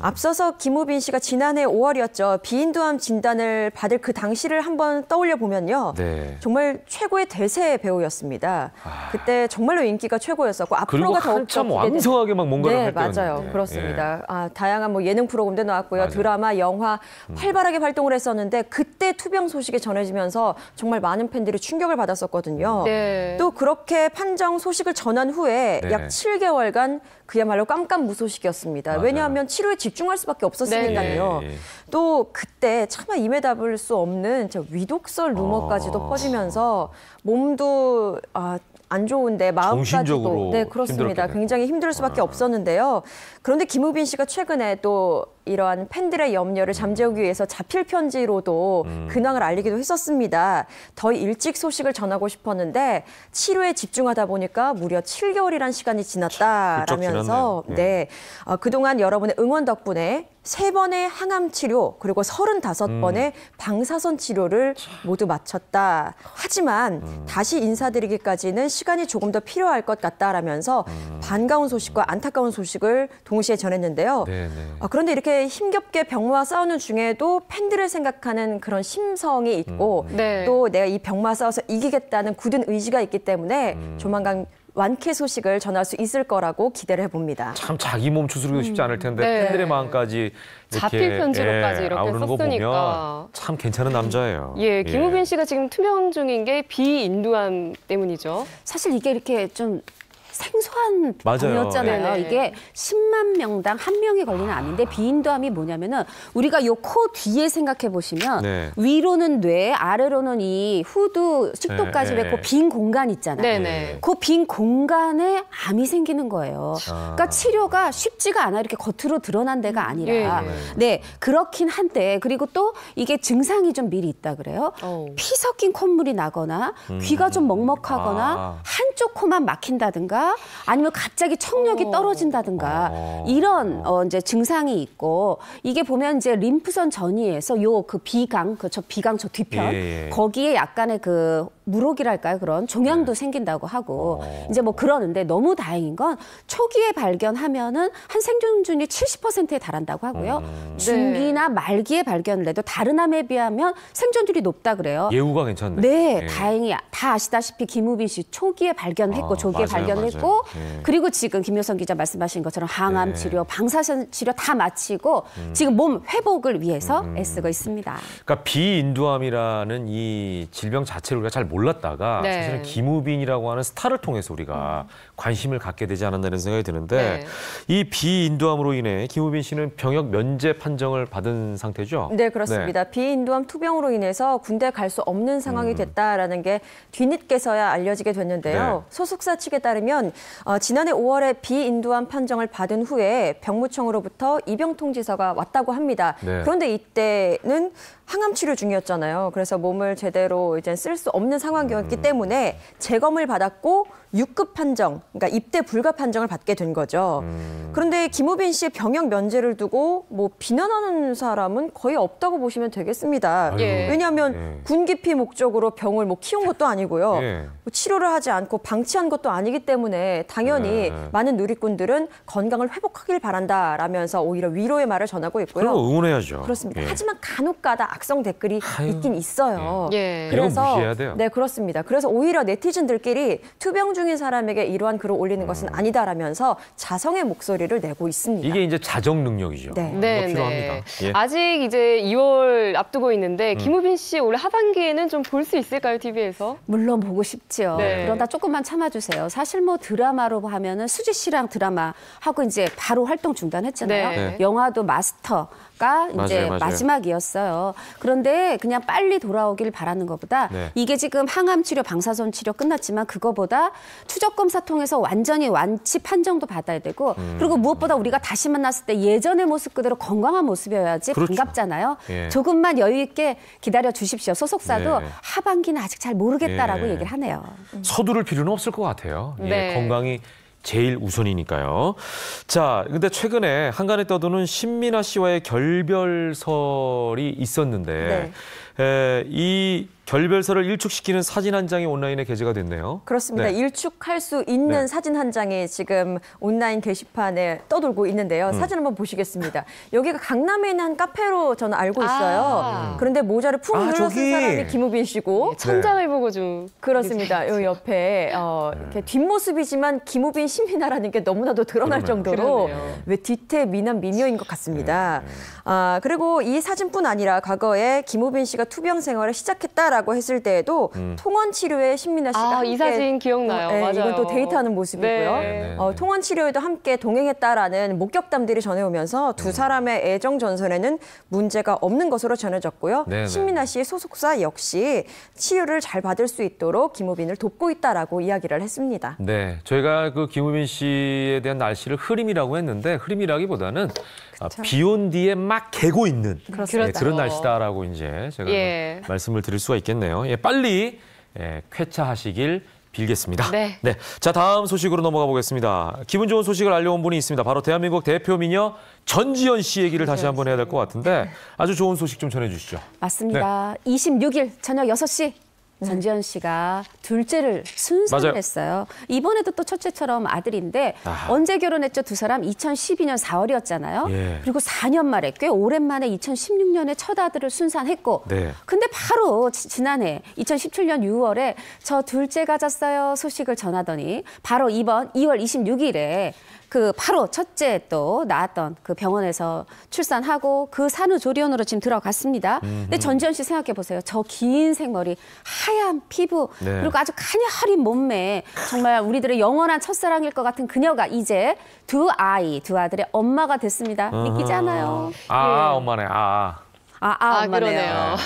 앞서서 김우빈 씨가 지난해 5월이었죠. 비인두암 진단을 받을 그 당시를 한번 떠올려 보면요. 네. 정말 최고의 대세 배우였습니다. 그때 정말로 인기가 최고였었고 앞으로가 더욱더 왕성하게 막 뭔가를 할 네, 때였는데. 맞아요. 그렇습니다. 다양한 뭐 예능 프로그램도 나왔고요. 맞아요. 드라마, 영화 활발하게 활동을 했었는데 그때 투병 소식이 전해지면서 정말 많은 팬들이 충격을 받았었거든요. 네. 또 그렇게 판정 소식을 전한 후에 네. 약 7개월간 그야말로 깜깜무소식이었습니다. 맞아요. 왜냐하면 치료에 집중할 수밖에 없었으니까요. 네. 또 그때 차마 임에 담을 수 없는 위독설 루머까지도 퍼지면서 몸도 안 좋은데 마음까지도 정신적으로 네, 그렇습니다. 힘들었겠네요. 굉장히 힘들 수밖에 없었는데요. 그런데 김우빈 씨가 최근에 또 이러한 팬들의 염려를 잠재우기 위해서 자필 편지로도 근황을 알리기도 했었습니다. 더 일찍 소식을 전하고 싶었는데 치료에 집중하다 보니까 무려 7개월이란 시간이 지났다라면서 네, 그동안 여러분의 응원 덕분에 3번의 항암 치료 그리고 35번의 방사선 치료를 모두 마쳤다. 하지만 다시 인사드리기까지는 시간이 조금 더 필요할 것 같다라면서 반가운 소식과 안타까운 소식을 동시에 전했는데요. 그런데 이렇게 힘겹게 병마와 싸우는 중에도 팬들을 생각하는 그런 심성이 있고 또 내가 이 병마와 싸워서 이기겠다는 굳은 의지가 있기 때문에 조만간 완쾌 소식을 전할 수 있을 거라고 기대를 해봅니다. 참 자기 몸 추스르기도 쉽지 않을 텐데 네. 팬들의 마음까지 이렇게 자필 편지로까지 이렇게 아우르는 거 썼으니까. 보면 참 괜찮은 남자예요. 예, 김우빈 씨가 지금 투병 중인 게 비인두암 때문이죠. 사실 이게 이렇게 좀 생소한 맞아요. 병이었잖아요. 네. 이게 10만 명당 1명이 걸리는 암인데 비인두암이 뭐냐면은 우리가 요 코 뒤에 생각해 보시면 네. 위로는 뇌, 아래로는 이 후두 측도까지 네. 맺고 빈 공간 있잖아요. 네네. 그 빈 공간에 암이 생기는 거예요. 그러니까 치료가 쉽지가 않아 이렇게 겉으로 드러난 데가 아니라. 네, 그렇긴 한데 그리고 또 이게 증상이 좀 미리 있다 그래요. 피 섞인 콧물이 나거나 귀가 좀 먹먹하거나 한쪽 코만 막힌다든가 아니면 갑자기 청력이 떨어진다든가 이런 이제 증상이 있고 이게 보면 이제 림프선 전이에서 요 그 비강 저 뒤편 거기에 약간의 그 물혹이랄까요? 그런 종양도 생긴다고 하고 이제 뭐 그러는데 너무 다행인 건 초기에 발견하면은 한 생존율이 70%에 달한다고 하고요. 중기나 말기에 발견을 해도 다른 암에 비하면 생존율이 높다 그래요. 예후가 괜찮네. 네, 다행히 다 아시다시피 김우빈 씨 초기에 발견했고 조기에 맞아요, 발견을 맞아요. 했고 그리고 지금 김효선 기자 말씀하신 것처럼 항암 치료, 방사선 치료 다 마치고 지금 몸 회복을 위해서 애쓰고 있습니다. 그러니까 비인두암이라는 이 질병 자체를 우리가 잘 몰랐다가 네. 사실은 김우빈이라고 하는 스타를 통해서 우리가 관심을 갖게 되지 않았나는 생각이 드는데 이 비인두암으로 인해 김우빈 씨는 병역 면제 판정을 받은 상태죠? 네, 그렇습니다. 비인두암 투병으로 인해서 군대 갈 수 없는 상황이 됐다라는 게 뒤늦게서야 알려지게 됐는데요. 소속사 측에 따르면 지난해 5월에 비인두암 판정을 받은 후에 병무청으로부터 입영 통지서가 왔다고 합니다. 그런데 이때는 항암 치료 중이었잖아요. 그래서 몸을 제대로 이제 쓸 수 없는 상황이었기 때문에 재검을 받았고 6급 판정, 그러니까 입대 불가 판정을 받게 된 거죠. 그런데 김우빈 씨의 병역 면제를 두고 뭐 비난하는 사람은 거의 없다고 보시면 되겠습니다. 왜냐하면 군기피 목적으로 병을 뭐 키운 것도 아니고요. 뭐 치료를 하지 않고 방치한 것도 아니기 때문에 당연히 많은 누리꾼들은 건강을 회복하길 바란다라면서 오히려 위로의 말을 전하고 있고요. 그럼 응원해야죠. 그렇습니다. 하지만 간혹가다 악성 댓글이 있긴 있어요. 이건 무시해야 돼요. 네, 그렇습니다. 그래서 오히려 네티즌들끼리 투병 중인 사람에게 이러한 글을 올리는 것은 아니다라면서 자성의 목소리를 내고 있습니다. 이게 이제 자정 능력이죠. 네, 필요합니다. 예. 아직 이제 2월 앞두고 있는데 김우빈 씨 올 하반기에는 좀 볼 수 있을까요, TV에서? 물론 보고 싶지. 했지요. 네. 그러다 조금만 참아주세요. 사실 뭐 드라마로 하면은 수지 씨랑 드라마 하고 이제 바로 활동 중단했잖아요. 네. 영화도 마스터가 이제 맞아요. 마지막이었어요. 그런데 그냥 빨리 돌아오길 바라는 것보다 네. 이게 지금 항암 치료, 방사선 치료 끝났지만 그거보다 추적 검사 통해서 완전히 완치 판정도 받아야 되고 그리고 무엇보다 우리가 다시 만났을 때 예전의 모습 그대로 건강한 모습이어야지 그렇죠. 반갑잖아요. 예. 조금만 여유 있게 기다려 주십시오. 소속사도 네. 하반기는 아직 잘 모르겠다라고 예. 얘기를 하네요. 서두를 필요는 없을 것 같아요. 예, 네. 건강이 제일 우선이니까요. 자, 근데 최근에 한간에 떠도는 신민아 씨와의 결별설이 있었는데 이 결별설을 일축시키는 사진 한 장이 온라인에 게재가 됐네요. 그렇습니다. 네. 일축할 수 있는 네. 사진 한 장이 지금 온라인 게시판에 떠돌고 있는데요. 사진 한번 보시겠습니다. 여기가 강남에 있는 한 카페로 저는 알고 있어요. 그런데 모자를 푹 눌러 쓴 사람이 김우빈 씨고. 천장을 보고 좀. 그렇습니다. 요 옆에 이렇게 뒷모습이지만 김우빈 신민아라는 게 너무나도 드러날 정도로 그러네요. 왜 뒤태 미남 미녀인 것 같습니다. 그리고 이 사진뿐 아니라 과거에 김우빈 씨가 투병 생활을 시작했다라고 했을 때에도 통원 치료에 신민아 씨가 함께 이 사진 기억나요. 네, 맞아요. 이건 또 데이트하는 모습이고요. 네. 통원 치료에도 함께 동행했다라는 목격담들이 전해오면서 두 사람의 애정 전선에는 문제가 없는 것으로 전해졌고요. 네네. 신민아 씨의 소속사 역시 치료를 잘 받을 수 있도록 김우빈을 돕고 있다라고 이야기를 했습니다. 네, 저희가 그 김우빈 씨에 대한 날씨를 흐림이라고 했는데 흐림이라기보다는 비 온 뒤에 막 개고 있는 그렇죠. 그런 날씨다라고 이제 제가 예. 말씀을 드릴 수가 있겠네요. 예, 빨리 쾌차하시길 빌겠습니다. 네. 자, 다음 소식으로 넘어가 보겠습니다. 기분 좋은 소식을 알려온 분이 있습니다. 바로 대한민국 대표 미녀 전지현 씨 얘기를 다시 한번 해야 될 것 같은데 아주 좋은 소식 좀 전해주시죠. 맞습니다. 26일 저녁 6시 전지현 씨가 둘째를 순산을 맞아요. 했어요. 이번에도 또 첫째처럼 아들인데 언제 결혼했죠? 두 사람 2012년 4월이었잖아요. 예. 그리고 4년 만에 꽤 오랜만에 2016년에 첫 아들을 순산했고 네. 근데 바로 지난해 2017년 6월에 저 둘째 가졌어요 소식을 전하더니 바로 이번 2월 26일에 그 바로 첫째 또 낳았던 그 병원에서 출산하고 그 산후조리원으로 지금 들어갔습니다. 근데 전지현 씨 생각해 보세요. 저 긴 생머리, 하얀 피부, 네. 그리고 아주 가녀린 몸매, 정말 우리들의 영원한 첫사랑일 것 같은 그녀가 이제 두 아들의 엄마가 됐습니다. 믿기지 않아요? 엄마네. 엄마네요. 그러네요.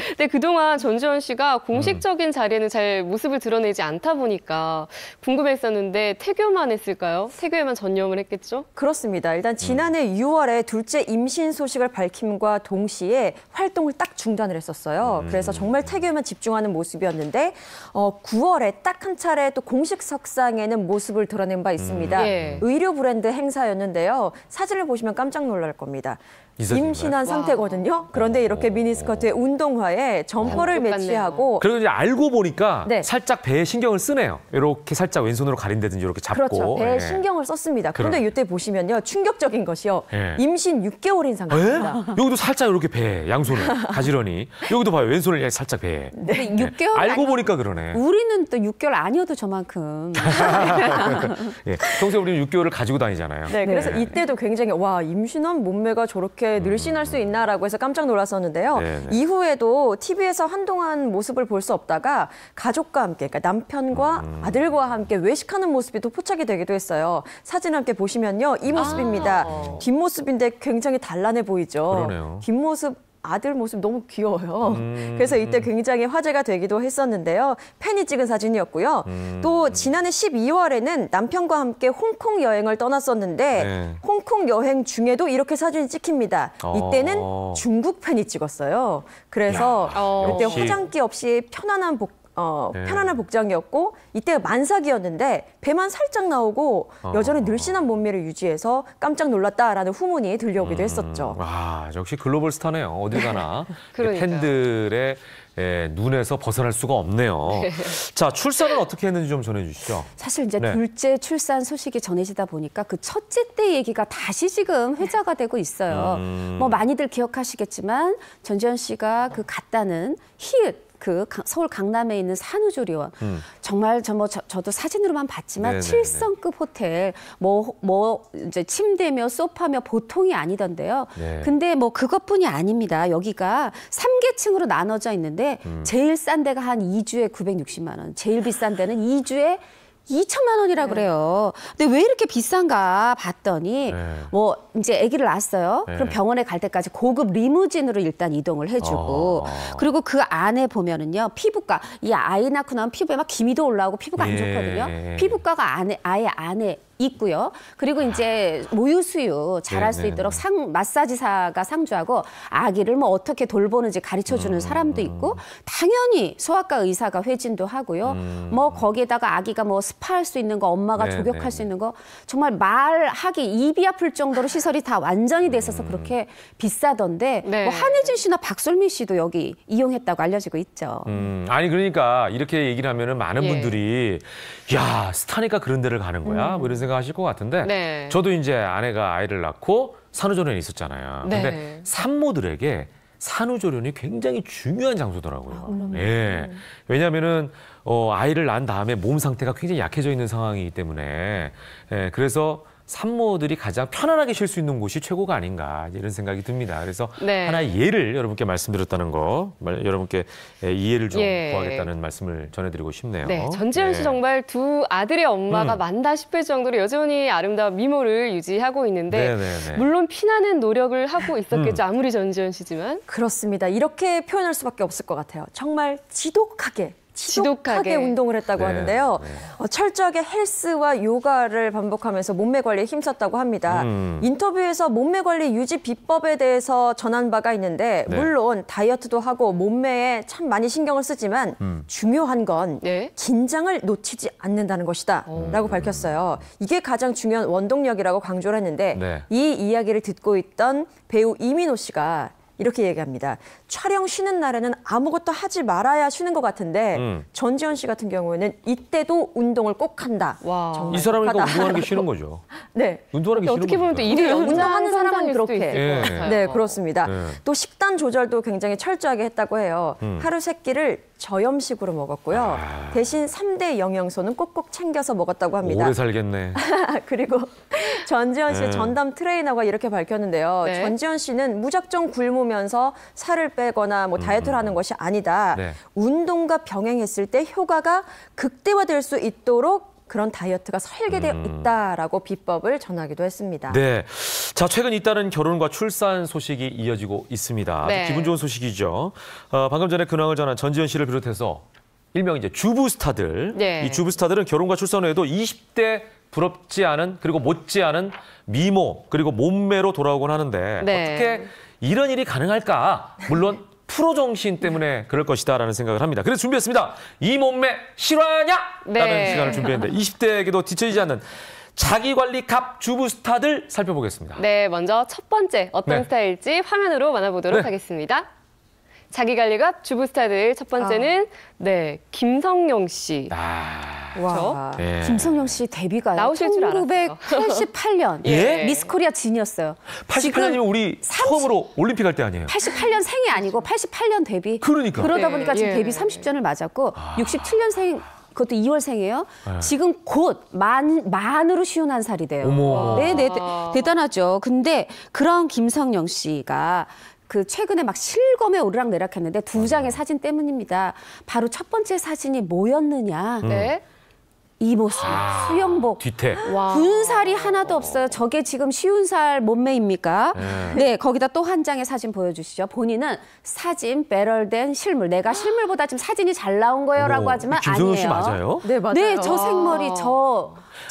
근데 그동안 전지현 씨가 공식적인 자리에는 잘 모습을 드러내지 않다 보니까 궁금했었는데 태교만 했을까요? 태교에만 전념을 했겠죠? 그렇습니다. 일단 지난해 6월에 둘째 임신 소식을 밝힘과 동시에 활동을 딱 중단을 했었어요. 그래서 정말 태교에만 집중하는 모습이었는데 9월에 딱 한 차례 또 공식 석상에는 모습을 드러낸 바 있습니다. 예. 의류 브랜드 행사였는데요. 사진을 보시면 깜짝 놀랄 겁니다. 사진인가요? 임신한 상태거든요. 그런데 이렇게 미니스커트에 운동화에 점퍼를 똑같네요. 매치하고 그리고 이제 알고 보니까 네. 살짝 배에 신경을 쓰네요. 이렇게 살짝 왼손으로 가린다든지 이렇게 잡고. 그렇죠. 배에 예. 신경을 썼습니다. 그런데 그럼. 이때 보시면요. 충격적인 것이요. 예. 임신 6개월인 상태입니다. 여기도 살짝 이렇게 배에 양손을 가지런히. 여기도 봐요. 왼손을 살짝 배에. 근데 6개월 알고 보니까 그러네. 우리는 또 6개월 아니어도 저만큼. 예. 평소에 우리는 6개월을 가지고 다니잖아요. 네, 그래서 이때도 굉장히 와 임신한 몸매가 저렇게 늘씬할 수 있나라고 해서 깜짝 놀랐었는데요. 네네. 이후에도 TV에서 한동안 모습을 볼 수 없다가 가족과 함께, 그러니까 남편과 아들과 함께 외식하는 모습이 또 포착이 되기도 했어요. 사진 함께 보시면요, 이 모습입니다. 뒷모습인데 굉장히 단란해 보이죠. 그러네요. 뒷모습. 아들 모습 너무 귀여워요. 그래서 이때 굉장히 화제가 되기도 했었는데요. 팬이 찍은 사진이었고요. 또 지난해 12월에는 남편과 함께 홍콩 여행을 떠났었는데 네. 홍콩 여행 중에도 이렇게 사진이 찍힙니다. 이때는 중국 팬이 찍었어요. 그래서 그때 역시. 화장기 없이 편안한 복장이었고 이때가 만삭이었는데 배만 살짝 나오고 여전히 늘씬한 몸매를 유지해서 깜짝 놀랐다라는 후문이 들려오기도 했었죠. 와, 역시 글로벌 스타네요. 어딜 가나 그러니까요. 팬들의 눈에서 벗어날 수가 없네요. 자, 출산은 어떻게 했는지 좀 전해주시죠. 사실 이제 네. 둘째 출산 소식이 전해지다 보니까 그 첫째 때 얘기가 다시 지금 회자가 되고 있어요. 뭐 많이들 기억하시겠지만 전지현 씨가 그 같다는 히읗 서울 강남에 있는 산후조리원. 정말 저도 사진으로만 봤지만 7성급 호텔, 이제 침대며 소파며 보통이 아니던데요. 네. 근데 그것뿐이 아닙니다. 여기가 3계층으로 나눠져 있는데 제일 싼 데가 한 2주에 960만 원, 제일 비싼 데는 2주에 2천만 원이라 그래요. 근데 왜 이렇게 비싼가 봤더니 이제 아기를 낳았어요. 그럼 병원에 갈 때까지 고급 리무진으로 일단 이동을 해주고 그리고 그 안에 보면은요 피부과, 이 아이 낳고 나면 피부에 막 기미도 올라오고 피부가 안 좋거든요. 피부과가 아예 안에 있고요. 그리고 이제 모유 수유 잘할 수 있도록 마사지사가 상주하고 아기를 어떻게 돌보는지 가르쳐주는 사람도 있고 당연히 소아과 의사가 회진도 하고요. 거기에다가 아기가 스파할 수 있는 거, 엄마가 조격할 수 있는 거, 정말 말하기 입이 아플 정도로 시설이 다 완전히 돼 있어서 그렇게 비싸던데 한혜진 씨나 박솔미 씨도 여기 이용했다고 알려지고 있죠. 아니 그러니까 이렇게 얘기를 하면은 많은 분들이 야 스타니까 그런 데를 가는 거야 이런 생각하실 것 같은데 저도 이제 아내가 아이를 낳고 산후조리원에 있었잖아요. 근데 산모들에게 산후조리원이 굉장히 중요한 장소더라고요. 왜냐하면은 아이를 낳은 다음에 몸 상태가 굉장히 약해져 있는 상황이기 때문에 그래서 산모들이 가장 편안하게 쉴 수 있는 곳이 최고가 아닌가 이런 생각이 듭니다. 그래서 하나의 예를 여러분께 말씀드렸다는 거, 여러분께 이해를 좀 구하겠다는 말씀을 전해드리고 싶네요. 네, 전지현 씨 정말 두 아들의 엄마가 맞나 싶을 정도로 여전히 아름다운 미모를 유지하고 있는데 물론 피나는 노력을 하고 있었겠죠. 아무리 전지현 씨지만. 그렇습니다. 이렇게 표현할 수밖에 없을 것 같아요. 정말 지독하게 운동을 했다고 하는데요. 철저하게 헬스와 요가를 반복하면서 몸매 관리에 힘썼다고 합니다. 인터뷰에서 몸매 관리 유지 비법에 대해서 전한 바가 있는데 물론 다이어트도 하고 몸매에 참 많이 신경을 쓰지만 중요한 건 긴장을 놓치지 않는다는 것이다 라고 밝혔어요. 이게 가장 중요한 원동력이라고 강조를 했는데 이 이야기를 듣고 있던 배우 이민호 씨가 이렇게 얘기합니다. 촬영 쉬는 날에는 아무것도 하지 말아야 쉬는 것 같은데 전지현 씨 같은 경우에는 이때도 운동을 꼭 한다. 와. 이 사람은 운동하는 게 싫은 거죠. 네. 운동하는 게 싫은 어떻게 보면 또 일을 운동하는 사람은 그렇게. 네, 그렇습니다. 또 식단 조절도 굉장히 철저하게 했다고 해요. 하루 3끼를 저염식으로 먹었고요. 대신 3대 영양소는 꼭꼭 챙겨서 먹었다고 합니다. 오래 살겠네. 그리고 전지현 씨의 전담 트레이너가 이렇게 밝혔는데요. 전지현 씨는 무작정 굶으면서 살을 빼거나 다이어트를 하는 것이 아니다. 운동과 병행했을 때 효과가 극대화될 수 있도록 그런 다이어트가 설계되어 있다라고 비법을 전하기도 했습니다. 네, 자 최근 잇따른 결혼과 출산 소식이 이어지고 있습니다. 기분 좋은 소식이죠. 방금 전에 근황을 전한 전지현 씨를 비롯해서 일명 이제 주부 스타들, 이 주부 스타들은 결혼과 출산 후에도 20대 부럽지 않은 그리고 못지않은 미모 그리고 몸매로 돌아오곤 하는데 어떻게 이런 일이 가능할까? 물론 프로 정신 때문에 그럴 것이다라는 생각을 합니다. 그래서 준비했습니다. 이 몸매 실화냐? 라는 시간을 준비했는데 20대에게도 뒤처지지 않는 자기관리 갑 주부 스타들 살펴보겠습니다. 네, 먼저 첫 번째 어떤 스타일지 화면으로 만나보도록 하겠습니다. 자기관리갑 주부 스타들 첫 번째는 김성령 씨. 와, 김성령 씨 데뷔가 나오실 줄 알았어요. 1988년 미스코리아 진이었어요. 88년이면 우리 처음으로 올림픽 할 때 아니에요? 88년 생이 아니고 88년 데뷔. 그러니까. 그러다 보니까 지금 데뷔 30주년을 맞았고 67년생 그것도 2월생이에요. 지금 곧 만으로 51살이 돼요. 네네, 대단하죠. 근데 그런 김성령 씨가 최근에 막 실검에 오르락내락했는데 2장의 사진 때문입니다. 바로 첫 번째 사진이 뭐였느냐. 이 모습, 수영복. 뒤태. 군살이 하나도 없어요. 저게 지금 50살 몸매입니까? 네, 거기다 또 한 장의 사진 보여주시죠. 본인은 사진 배럴된 실물. 내가 실물보다 지금 사진이 잘 나온 거예요라고 하지만 김성령 씨 아니에요. 맞아요? 네, 맞아요. 네, 저 생머리,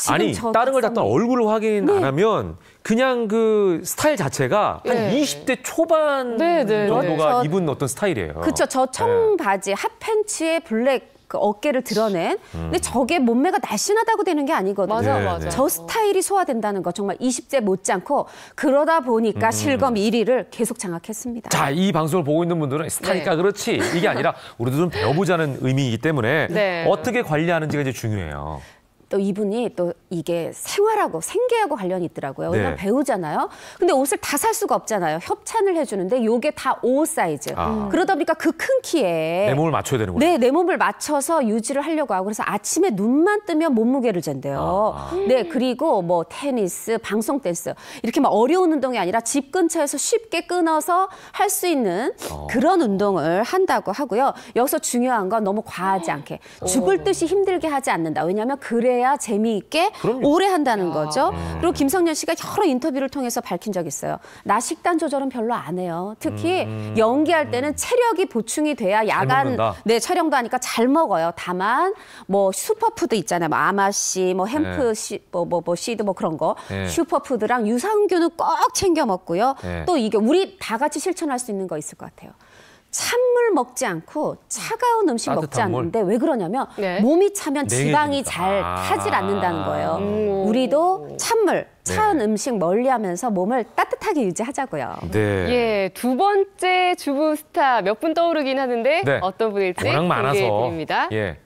아니, 다른 걸 갖다 얼굴을 확인 안 하면 그냥 그 스타일 자체가 한 20대 초반 정도가 입은 어떤 스타일이에요. 그렇죠. 저 청바지, 핫팬츠에 블랙 어깨를 드러낸. 근데 저게 몸매가 날씬하다고 되는 게 아니거든요. 맞아. 저 스타일이 소화된다는 거 정말 20대 못지않고 그러다 보니까 실검 1위를 계속 장악했습니다. 자, 이 방송을 보고 있는 분들은 스타일까 그렇지 이게 아니라 우리도 좀 배워보자는 의미이기 때문에 어떻게 관리하는지가 이제 중요해요. 또 이분이 또 이게 생활하고 생계하고 관련이 있더라고요. 왜냐면 네. 배우잖아요. 근데 옷을 다 살 수가 없잖아요. 협찬을 해주는데 요게 다 5 사이즈. 그러다 보니까 그 큰 키에 내 몸을 맞춰야 되는 거예요. 네, 내 몸을 맞춰서 유지를 하려고 하고 그래서 아침에 눈만 뜨면 몸무게를 잰대요. 네, 그리고 뭐 테니스, 방송 댄스 이렇게 막 어려운 운동이 아니라 집 근처에서 쉽게 끊어서 할 수 있는 그런 운동을 한다고 하고요. 여기서 중요한 건 너무 과하지 않게 죽을 듯이 힘들게 하지 않는다. 왜냐하면 그래야 재미있게 오래 한다는 거죠. 그리고 김성년 씨가 여러 인터뷰를 통해서 밝힌 적이 있어요. 나 식단 조절은 별로 안 해요. 특히 연기할 때는 체력이 보충이 돼야 야간 네, 촬영도 하니까 잘 먹어요. 다만 뭐 슈퍼푸드 있잖아요. 뭐 아마씨, 뭐 햄프 씨, 뭐 씨드 뭐 그런 거. 슈퍼푸드랑 유산균은 꼭 챙겨 먹고요. 또 이게 우리 다 같이 실천할 수 있는 거 있을 것 같아요. 찬물 먹지 않고 차가운 음식 먹지 않는데 왜 그러냐면 몸이 차면 지방이 잘 타질 않는다는 거예요. 우리도 찬물, 차은 음식 멀리하면서 몸을 따뜻하게 유지하자고요. 네. 예, 두 번째 주부 스타 몇 분 떠오르긴 하는데 어떤 분일지 공개해드립니다. 예.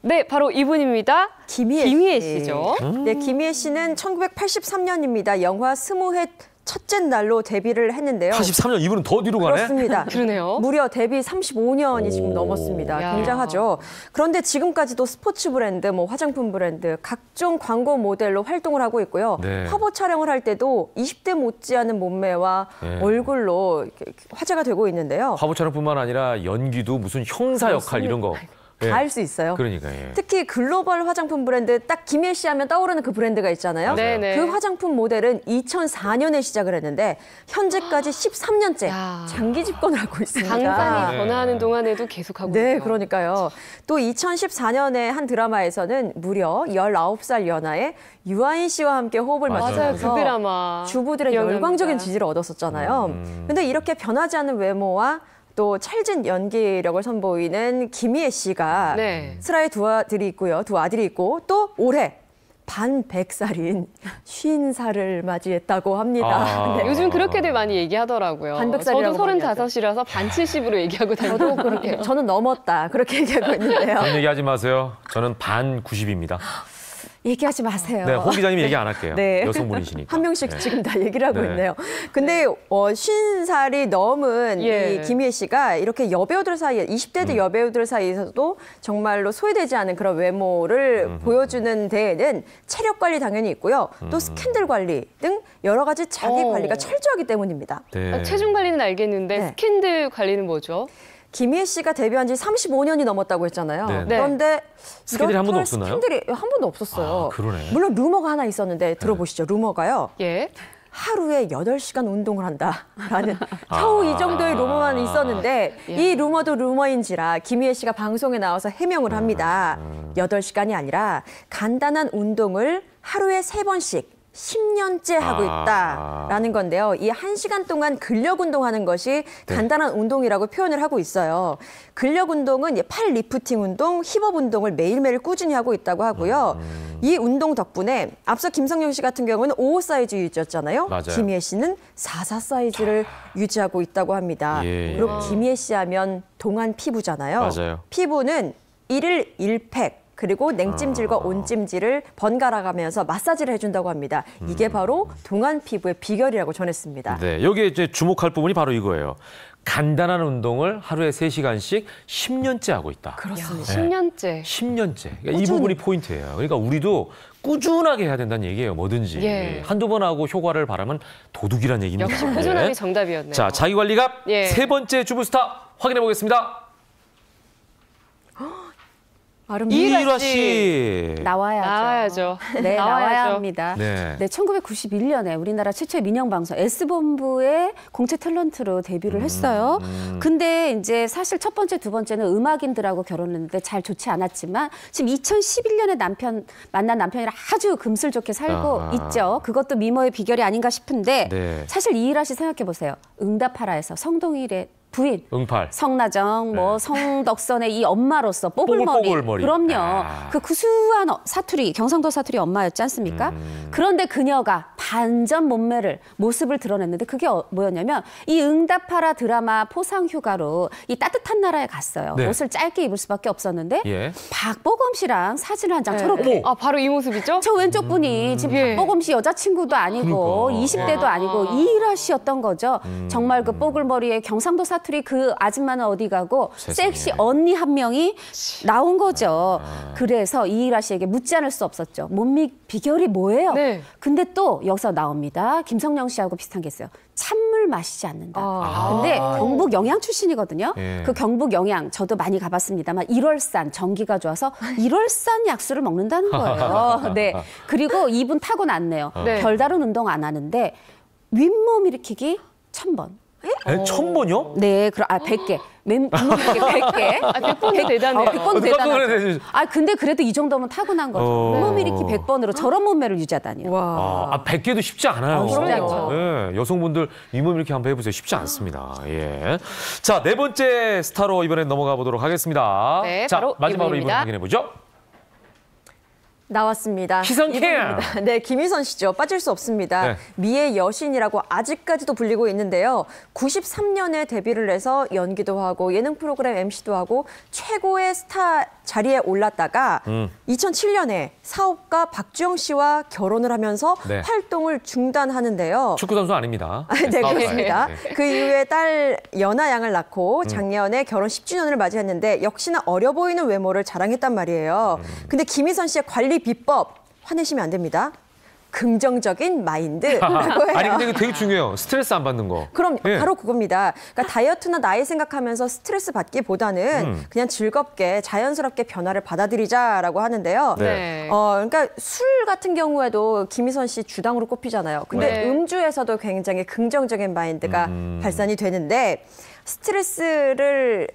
네, 바로 이분입니다. 김희애 씨죠. 네, 김희애 씨는 1983년입니다. 영화 스무해 첫째 날로 데뷔를 했는데요. 83년 이분은 더 뒤로 가네? 그렇습니다. 그러네요. 무려 데뷔 35년이 지금 넘었습니다. 야. 굉장하죠. 그런데 지금까지도 스포츠 브랜드, 뭐 화장품 브랜드, 각종 광고 모델로 활동을 하고 있고요. 화보 촬영을 할 때도 20대 못지않은 몸매와 얼굴로 화제가 되고 있는데요. 화보 촬영뿐만 아니라 연기도 무슨 형사 역할 이런 거. 다 할 수 있어요. 그러니까 특히 글로벌 화장품 브랜드 딱 김희애 씨 하면 떠오르는 그 브랜드가 있잖아요. 그 화장품 모델은 2004년에 시작을 했는데 현재까지 13년째 장기 집권을 하고 있습니다. 강산이 변화하는 동안에도 계속하고 있어요. 네, 그러니까요. 또 2014년에 한 드라마에서는 무려 19살 연하의 유아인 씨와 함께 호흡을 맞추면서 그 드라마. 주부들의 열광적인 지지를 얻었었잖아요. 근데 이렇게 변하지 않는 외모와 또 찰진 연기력을 선보이는 김희애 씨가 슬하에 두 아들이 있고요. 두 아들이 있고 또 올해 반 100살인 50살을 맞이했다고 합니다. 요즘 그렇게들 많이 얘기하더라고요. 반 100살이라고 저도 35이라서 반 70으로 얘기하고 다니고. 저도 그렇게 저는 넘었다 그렇게 얘기하고 있는데요. 그런 얘기하지 마세요. 저는 반 90입니다. 얘기하지 마세요. 네, 홍 기자님 얘기 안 할게요. 여성분이시니까. 한 명씩 지금 다 얘기를 하고 있네요. 근데 50살이 넘은 이 김희애 씨가 이렇게 여배우들 사이에 20대들 여배우들 사이에서도 정말로 소외되지 않은 그런 외모를 보여주는 데에는 체력 관리 당연히 있고요. 또 스캔들 관리 등 여러 가지 자기 관리가 철저하기 때문입니다. 체중 관리는 알겠는데 스캔들 관리는 뭐죠? 김희애 씨가 데뷔한 지 35년이 넘었다고 했잖아요. 그런데 스캔들이 한 번도 없었나요? 스캔들이 한 번도 없었어요. 그러네. 물론 루머가 하나 있었는데 들어보시죠. 루머가요. 하루에 8시간 운동을 한다라는 겨우 이 정도의 루머만 있었는데 이 루머도 루머인지라 김희애 씨가 방송에 나와서 해명을 합니다. 8시간이 아니라 간단한 운동을 하루에 3번씩 10년째 하고 있다라는 건데요. 이 1시간 동안 근력 운동하는 것이 간단한 운동이라고 표현을 하고 있어요. 근력 운동은 팔 리프팅 운동, 힙업 운동을 매일매일 꾸준히 하고 있다고 하고요. 이 운동 덕분에 앞서 김성령 씨 같은 경우는 5 사이즈 유지였잖아요. 김희애 씨는 44 사이즈를 유지하고 있다고 합니다. 그리고 김희애 씨 하면 동안 피부잖아요. 피부는 1일 1팩. 그리고 냉찜질과 온찜질을 번갈아 가면서 마사지를 해준다고 합니다. 이게 바로 동안 피부의 비결이라고 전했습니다. 네, 여기에 이제 주목할 부분이 바로 이거예요. 간단한 운동을 하루에 3시간씩 10년째 하고 있다. 그렇습니다. 10년째. 10년째. 그러니까 이 부분이 포인트예요. 그러니까 우리도 꾸준하게 해야 된다는 얘기예요. 뭐든지. 한두 번 하고 효과를 바라면 도둑이란 얘기입니다. 역시 꾸준함이 정답이었네요. 자, 자기관리갑 세 번째 주부스타 확인해 보겠습니다. 이일화 씨. 나와야죠. 네, 나와야 합니다. 네, 1991년에 우리나라 최초의 민영방송 S본부의 공채 탤런트로 데뷔를 했어요. 근데 이제 사실 첫 번째, 두 번째는 음악인들하고 결혼했는데 잘 좋지 않았지만 지금 2011년에 만난 남편이랑 아주 금슬좋게 살고 있죠. 그것도 미모의 비결이 아닌가 싶은데 사실 이일화 씨 생각해 보세요. 응답하라에서 성동일의 부인, 응팔, 성나정, 뭐 성덕선의 이 엄마로서 뽀글머리. 뽀글머리. 그럼요. 그 구수한 사투리, 경상도 사투리 엄마였지 않습니까? 그런데 그녀가 반전 모습을 드러냈는데 그게 뭐였냐면 이 응답하라 드라마 포상휴가로 이 따뜻한 나라에 갔어요. 네. 옷을 짧게 입을 수밖에 없었는데 예. 박보검 씨랑 사진 한 장 저렇게. 아, 바로 이 모습이죠? 저 왼쪽 분이 지금 박보검 씨 여자친구도 아니고 그러니까. 20대도 아니고 이일아 씨였던 거죠. 정말 그 뽀글머리에 경상도 사투리 그 아줌마는 어디 가고 세상에. 섹시 언니 한 명이 나온 거죠. 그래서 이일아 씨에게 묻지 않을 수 없었죠. 몸매 비결이 뭐예요? 네. 근데 또 여기서 나옵니다. 김성령 씨하고 비슷한 게 있어요. 찬물 마시지 않는다. 근데 경북 영양 출신이거든요. 예. 그 경북 영양 저도 많이 가봤습니다만 1월산 전기가 좋아서 1월산 약수를 먹는다는 거예요. 네. 그리고 이분 타고났네요. 네. 별다른 운동 안 하는데 윗몸 일으키기 1000번. 1000번이요? 네, 그럼 100개. 윗몸 일으키기 100개. 아, 100번도 대단해요. 100번도 대단하죠. 근데 그래도 이 정도면 타고난 거죠. 윗몸 일으키기 100번으로 저런 몸매를 유지하다니요. 와. 100개도 쉽지 않아요. 쉽지 않죠. 네, 여성분들 윗몸 이렇게 한번 해보세요. 쉽지 않습니다. 예. 자, 네 번째 스타로 이번엔 넘어가 보도록 하겠습니다. 네, 자, 바로 마지막으로 이분 이분입니다. 확인해 보죠. 나왔습니다. 희성캠. 이분입니다. 네, 김희선 씨죠. 빠질 수 없습니다. 네. 미의 여신이라고 아직까지도 불리고 있는데요. 93년에 데뷔를 해서 연기도 하고 예능 프로그램 MC도 하고 최고의 스타 자리에 올랐다가 2007년에 사업가 박주영 씨와 결혼을 하면서 네. 활동을 중단하는데요. 축구 선수 아닙니다. 네, 그렇습니다. 네. 그 이후에 딸 연아 양을 낳고 작년에 결혼 10주년을 맞이했는데 역시나 어려 보이는 외모를 자랑했단 말이에요. 근데 김희선 씨의 관리 비법 화내시면 안 됩니다. 긍정적인 마인드라고 해요. 아니 근데 이거 되게 중요해요. 스트레스 안 받는 거. 그럼 예. 바로 그겁니다. 그러니까 다이어트나 나이 생각하면서 스트레스 받기보다는 그냥 즐겁게 자연스럽게 변화를 받아들이자라고 하는데요. 네. 그러니까 술 같은 경우에도 김희선 씨 주당으로 꼽히잖아요. 근데 네. 음주에서도 굉장히 긍정적인 마인드가 발산이 되는데 스트레스를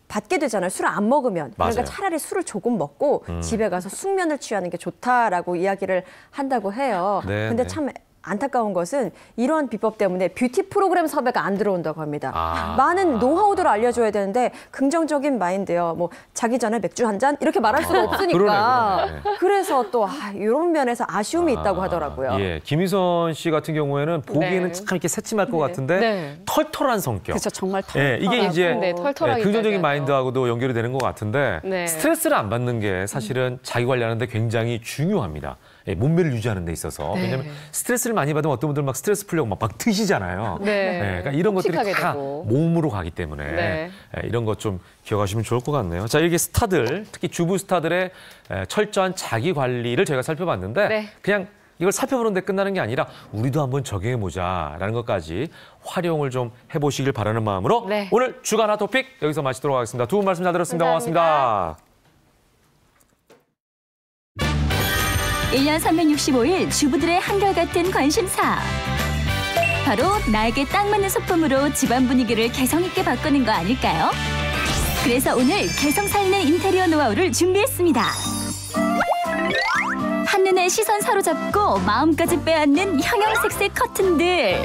받게 되잖아요. 술을 안 먹으면. 그러니까 맞아요. 차라리 술을 조금 먹고 집에 가서 숙면을 취하는 게 좋다라고 이야기를 한다고 해요. 네, 근데 네. 참 안타까운 것은 이러한 비법 때문에 뷰티 프로그램 섭외가 안 들어온다고 합니다. 많은 노하우들을 알려줘야 되는데 긍정적인 마인드요. 뭐 자기 전에 맥주 한 잔 이렇게 말할 수가 없으니까. 그러네. 그래서 또 이런 면에서 아쉬움이 있다고 하더라고요. 예, 김희선 씨 같은 경우에는 보기에는 네. 참 이렇게 새침할 것 같은데 네. 털털한 성격. 그렇죠. 정말 예, 이게 이제 네, 털털하기까지 긍정적인 하죠. 마인드하고도 연결이 되는 것 같은데 네. 스트레스를 안 받는 게 사실은 자기 관리하는데 굉장히 중요합니다. 예, 몸매를 유지하는 데 있어서. 네. 왜냐하면 스트레스를 많이 받으면 어떤 분들 막 스트레스 풀려고 막 드시잖아요. 네. 예, 그러니까 이런 것들이 끔찍하게 다 되고. 몸으로 가기 때문에 네. 예, 이런 것 좀 기억하시면 좋을 것 같네요. 자, 이게 스타들, 특히 주부 스타들의 철저한 자기 관리를 저희가 살펴봤는데 네. 그냥 이걸 살펴보는데 끝나는 게 아니라 우리도 한번 적용해보자라는 것까지 활용을 좀 해보시길 바라는 마음으로 네. 오늘 주간 핫토픽 여기서 마치도록 하겠습니다. 두 분 말씀 잘 들었습니다. 감사합니다. 고맙습니다. 1년 365일 주부들의 한결같은 관심사. 바로 나에게 딱 맞는 소품으로 집안 분위기를 개성 있게 바꾸는 거 아닐까요? 그래서 오늘 개성 살리는 인테리어 노하우를 준비했습니다. 한눈에 시선 사로잡고 마음까지 빼앗는 형형색색 커튼들.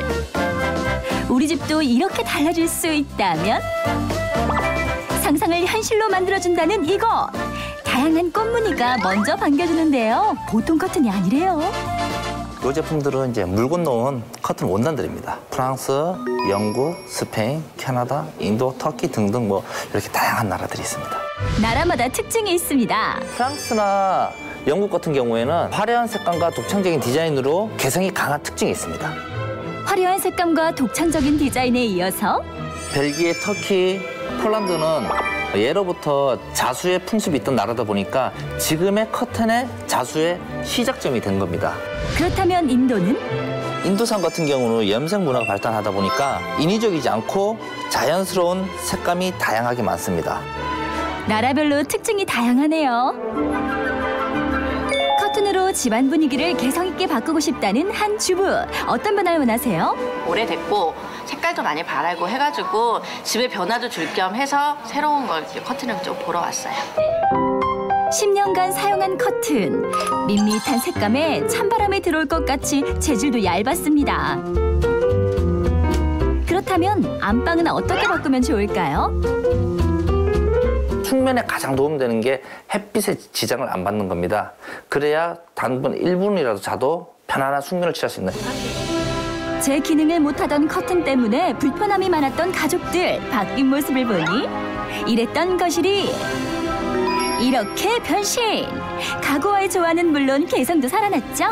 우리 집도 이렇게 달라질 수 있다면? 상상을 현실로 만들어준다는 이것. 다양한 꽃무늬가 먼저 반겨주는데요. 보통 커튼이 아니래요. 이 제품들은 이제 물 건너온 커튼 원단들입니다. 프랑스, 영국, 스페인, 캐나다, 인도, 터키 등등 뭐 이렇게 다양한 나라들이 있습니다. 나라마다 특징이 있습니다. 프랑스나 영국 같은 경우에는 화려한 색감과 독창적인 디자인으로 개성이 강한 특징이 있습니다. 화려한 색감과 독창적인 디자인에 이어서 벨기에, 터키, 폴란드는 예로부터 자수의 풍습이 있던 나라다 보니까 지금의 커튼의 자수의 시작점이 된 겁니다. 그렇다면 인도는? 인도산 같은 경우는 염색 문화가 발달하다 보니까 인위적이지 않고 자연스러운 색감이 다양하게 많습니다. 나라별로 특징이 다양하네요. 커튼으로 집안 분위기를 개성 있게 바꾸고 싶다는 한 주부. 어떤 변화를 원하세요? 오래됐고 색깔도 많이 바라고 해가지고 집에 변화도 줄 겸 해서 새로운 걸 커튼을 좀 보러 왔어요. 10년간 사용한 커튼. 밋밋한 색감에 찬바람이 들어올 것 같이 재질도 얇았습니다. 그렇다면 그렇다면 안방은 어떻게 바꾸면 좋을까요? 숙면에 가장 도움되는 게 햇빛의 지장을 안 받는 겁니다. 그래야 단분 1분이라도 자도 편안한 숙면을 취할 수 있는. 제 기능을 못하던 커튼 때문에 불편함이 많았던 가족들 바뀐 모습을 보니 이랬던 거실이 이렇게 변신! 가구와의 조화는 물론 개성도 살아났죠?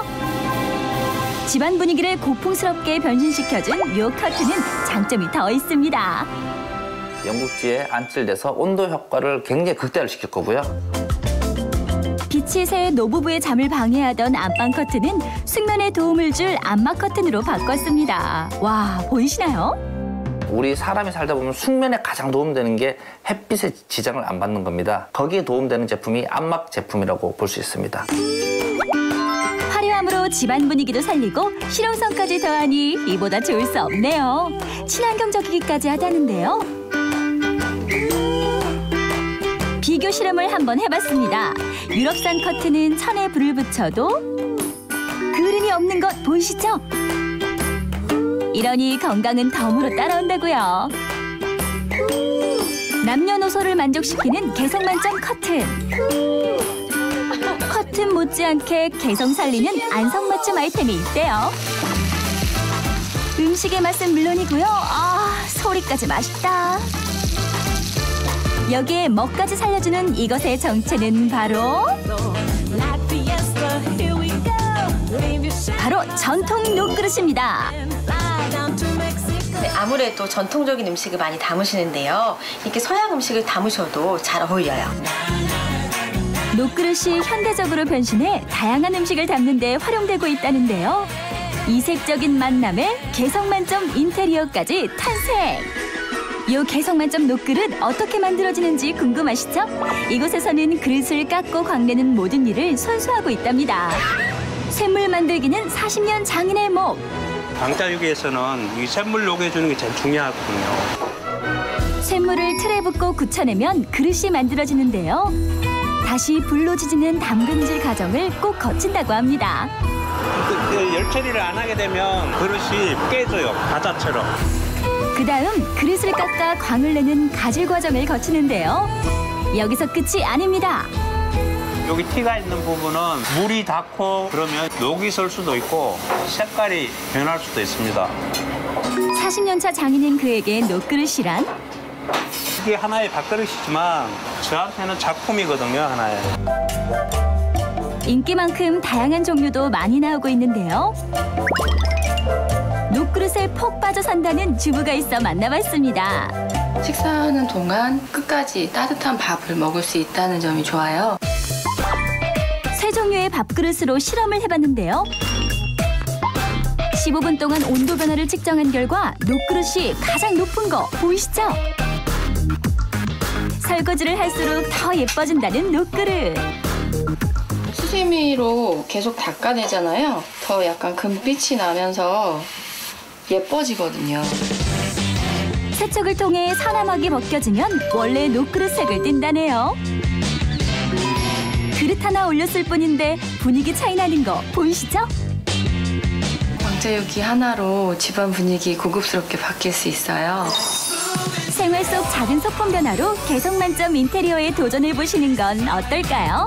집안 분위기를 고풍스럽게 변신시켜준 요 커튼은 장점이 더 있습니다. 영국지에 안칠돼서 온도 효과를 굉장히 극대화시킬 거고요. 빛이 새 노부부의 잠을 방해하던 안방 커튼은 숙면에 도움을 줄 안마 커튼으로 바꿨습니다. 와, 보이시나요? 우리 사람이 살다 보면 숙면에 가장 도움되는 게 햇빛의 지장을 안 받는 겁니다. 거기에 도움되는 제품이 안막 제품이라고 볼 수 있습니다. 화려함으로 집안 분위기도 살리고 실용성까지 더하니 이보다 좋을 수 없네요. 친환경적이기까지 하다는데요. 비교 실험을 한번 해봤습니다. 유럽산 커튼은 천에 불을 붙여도 그름이 없는 것 보이시죠? 이러니 건강은 덤으로 따라온다고요. 남녀노소를 만족시키는 개성 만점 커튼. 커튼 못지않게 개성 살리는 안성맞춤 아이템이 있대요. 음식의 맛은 물론이고요. 소리까지 맛있다. 여기에 멋까지 살려주는 이것의 정체는 바로 전통 녹그릇입니다. 네, 아무래도 전통적인 음식을 많이 담으시는데요. 이렇게 서양 음식을 담으셔도 잘 어울려요. 녹그릇이 현대적으로 변신해 다양한 음식을 담는 데 활용되고 있다는데요. 이색적인 만남에 개성 만점 인테리어까지 탄생! 이 개성 만점 녹그릇 어떻게 만들어지는지 궁금하시죠? 이곳에서는 그릇을 깎고 광내는 모든 일을 손수하고 있답니다. 샘물 만들기는 40년 장인의 목. 방자유기에서는 이 샘물 녹여주는 게 제일 중요하거든요. 샘물을 틀에 붓고 굳혀내면 그릇이 만들어지는데요. 다시 불로 지지는 담금질 과정을 꼭 거친다고 합니다. 열 처리를 안 하게 되면 그릇이 깨져요, 과자처럼. 그다음 그릇을 깎아 광을 내는 가질 과정을 거치는데요. 여기서 끝이 아닙니다. 여기 티가 있는 부분은 물이 닿고 그러면 녹이 설 수도 있고 색깔이 변할 수도 있습니다. 40년차 장인인 그에게 녹그릇이란? 이게 하나의 밥그릇이지만 저한테는 작품이거든요, 하나의. 인기만큼 다양한 종류도 많이 나오고 있는데요. 녹그릇에 푹 빠져 산다는 주부가 있어 만나봤습니다. 식사하는 동안 끝까지 따뜻한 밥을 먹을 수 있다는 점이 좋아요. 세 종류의 밥그릇으로 실험을 해봤는데요. 15분 동안 온도 변화를 측정한 결과 녹그릇이 가장 높은 거 보이시죠? 설거지를 할수록 더 예뻐진다는 녹그릇. 수세미로 계속 닦아내잖아요. 더 약간 금빛이 나면서 예뻐지거든요. 세척을 통해 사나막이 벗겨지면 원래 녹그릇 색을 띈다네요. 그릇 하나 올렸을 뿐인데 분위기 차이 나는 거 보이시죠? 방자유기 하나로 집안 분위기 고급스럽게 바뀔 수 있어요. 생활 속 작은 소품 변화로 개성 만점 인테리어에 도전해보시는 건 어떨까요?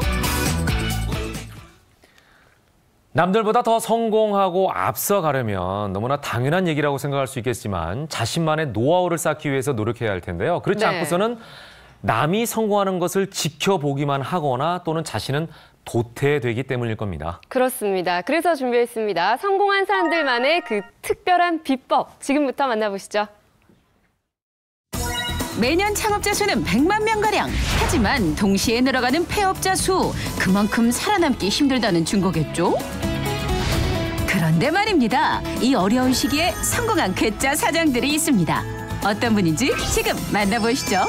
남들보다 더 성공하고 앞서가려면 너무나 당연한 얘기라고 생각할 수 있겠지만 자신만의 노하우를 쌓기 위해서 노력해야 할 텐데요. 그렇지 않고서는 남이 성공하는 것을 지켜보기만 하거나 또는 자신은 도태되기 때문일 겁니다. 그렇습니다. 그래서 준비했습니다. 성공한 사람들만의 그 특별한 비법. 지금부터 만나보시죠. 매년 창업자 수는 100만 명가량. 하지만 동시에 늘어가는 폐업자 수. 그만큼 살아남기 힘들다는 증거겠죠? 그런데 말입니다. 이 어려운 시기에 성공한 괴짜 사장들이 있습니다. 어떤 분인지 지금 만나보시죠.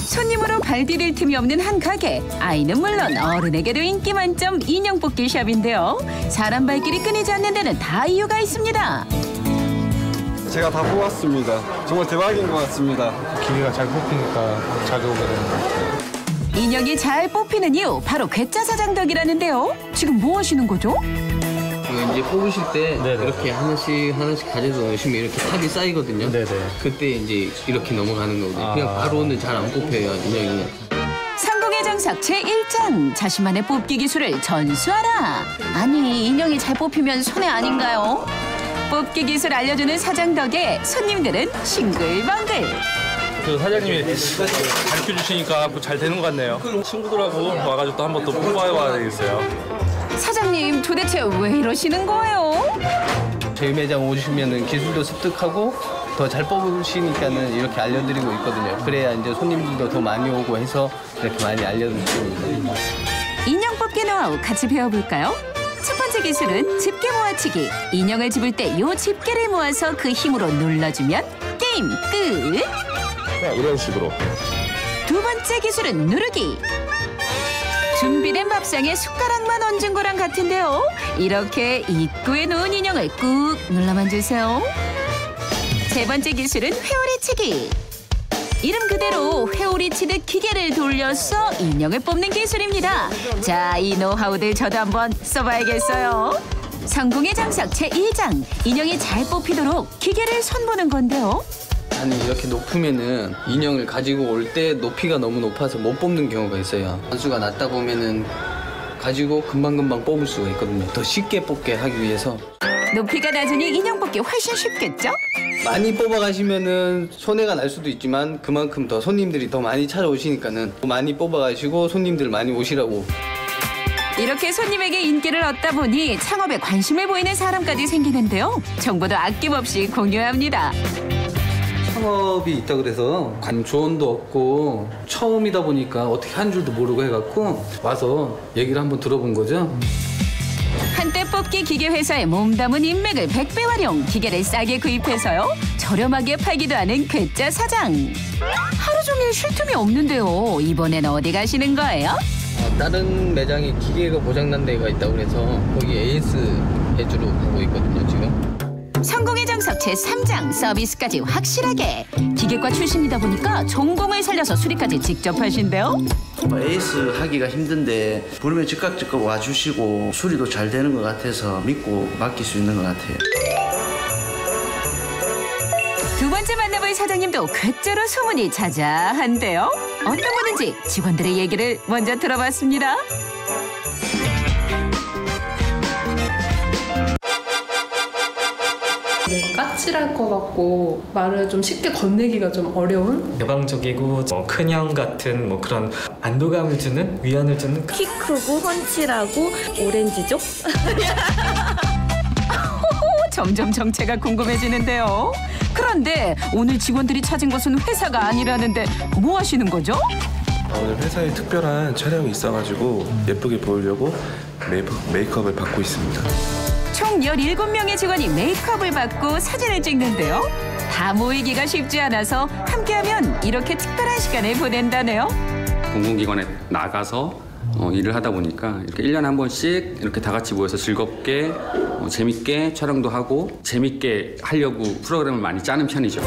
손님으로 발 디딜 틈이 없는 한 가게. 아이는 물론 어른에게도 인기 만점 인형 뽑기 샵인데요. 사람 발길이 끊이지 않는 데는 다 이유가 있습니다. 제가 다 뽑았습니다. 정말 대박인 것 같습니다. 기회가 잘 뽑히니까 자주 오게 되는 것 같아요. 인형이 잘 뽑히는 이유 바로 괴짜 사장 덕이라는데요. 지금 뭐 하시는 거죠? 이제 뽑으실 때 이렇게 하나씩 가져서 열심히 이렇게 탑이 쌓이거든요. 그때 이제 이렇게 넘어가는 거거든요. 그냥 바로는 잘 안 뽑혀요, 인형이. 상공의 장석 제1장 자신만의 뽑기 기술을 전수하라. 아니 인형이 잘 뽑히면 손해 아닌가요? 뽑기 기술 알려주는 사장 덕에 손님들은 싱글벙글. 그 사장님이 가르쳐 주시니까 잘 되는 것 같네요. 친구들하고 와가지고 또 한 번 또 뽑아야 되겠어요. 사장님 도대체 왜 이러시는 거예요? 저희 매장 오시면은 기술도 습득하고 더 잘 뽑으시니까는 이렇게 알려드리고 있거든요. 그래야 이제 손님들도 더 많이 오고 해서 이렇게 많이 알려드립니다. 인형 뽑기 노하우 같이 배워볼까요? 첫 번째 기술은 집게 모아치기. 인형을 집을 때 요 집게를 모아서 그 힘으로 눌러주면 게임 끝. 이런 식으로. 두 번째 기술은 누르기. 준비된 밥상에 숟가락만 얹은 거랑 같은데요. 이렇게 입구에 놓은 인형을 꾹 눌러만 주세요. 세 번째 기술은 회오리치기. 이름 그대로 회오리 치듯 기계를 돌려서 인형을 뽑는 기술입니다. 자, 이 노하우들 저도 한번 써봐야겠어요. 성공의 장석 제1장. 인형이 잘 뽑히도록 기계를 손보는 건데요. 아니 이렇게 높으면은 인형을 가지고 올 때 높이가 너무 높아서 못 뽑는 경우가 있어요. 단수가 낮다 보면은 가지고 금방금방 뽑을 수가 있거든요. 더 쉽게 뽑게 하기 위해서. 높이가 낮으니 인형 뽑기 훨씬 쉽겠죠? 많이 뽑아가시면은 손해가 날 수도 있지만 그만큼 더 손님들이 더 많이 찾아오시니까는 많이 뽑아가시고 손님들 많이 오시라고. 이렇게 손님에게 인기를 얻다 보니 창업에 관심을 보이는 사람까지 생기는데요. 정보도 아낌없이 공유합니다. 창업이 있다 그래서 조언도 얻고 처음이다 보니까 어떻게 한 줄도 모르고 해갖고 와서 얘기를 한번 들어본 거죠. 한때 뽑기 기계 회사에 몸담은 인맥을 100배 활용. 기계를 싸게 구입해서요. 저렴하게 팔기도 하는 괴짜 사장. 하루 종일 쉴 틈이 없는데요. 이번엔 어디 가시는 거예요? 다른 매장에 기계가 고장난 데가 있다고 그래서 거기 AS 해주러 가고 있거든요, 지금. 성공의 장석 제3장. 서비스까지 확실하게. 기계과 출신이다 보니까 전공을 살려서 수리까지 직접 하신대요. 에이스 하기가 힘든데 부르면 즉각 와주시고 수리도 잘 되는 것 같아서 믿고 맡길 수 있는 것 같아요. 두 번째 만나볼 사장님도 괴짜로 소문이 자자한데요. 어떤 분인지 직원들의 얘기를 먼저 들어봤습니다. 까칠할 것 같고 말을 좀 쉽게 건네기가 좀 어려운? 개방적이고 큰형 같은 그런 안도감을 주는, 위안을 주는. 키 크고 훤칠하고 오렌지족? 점점 정체가 궁금해지는데요. 그런데 오늘 직원들이 찾은 곳은 회사가 아니라는데 뭐 하시는 거죠? 오늘 회사에 특별한 촬영이 있어가지고 예쁘게 보이려고 메이크업을 받고 있습니다. 총 17명의 직원이 메이크업을 받고 사진을 찍는데요. 다 모이기가 쉽지 않아서 함께하면 이렇게 특별한 시간을 보낸다네요. 공공기관에 나가서 일을 하다 보니까 이렇게 1년에 한 번씩 이렇게 다 같이 모여서 즐겁게 재밌게 촬영도 하고 재밌게 하려고 프로그램을 많이 짜는 편이죠.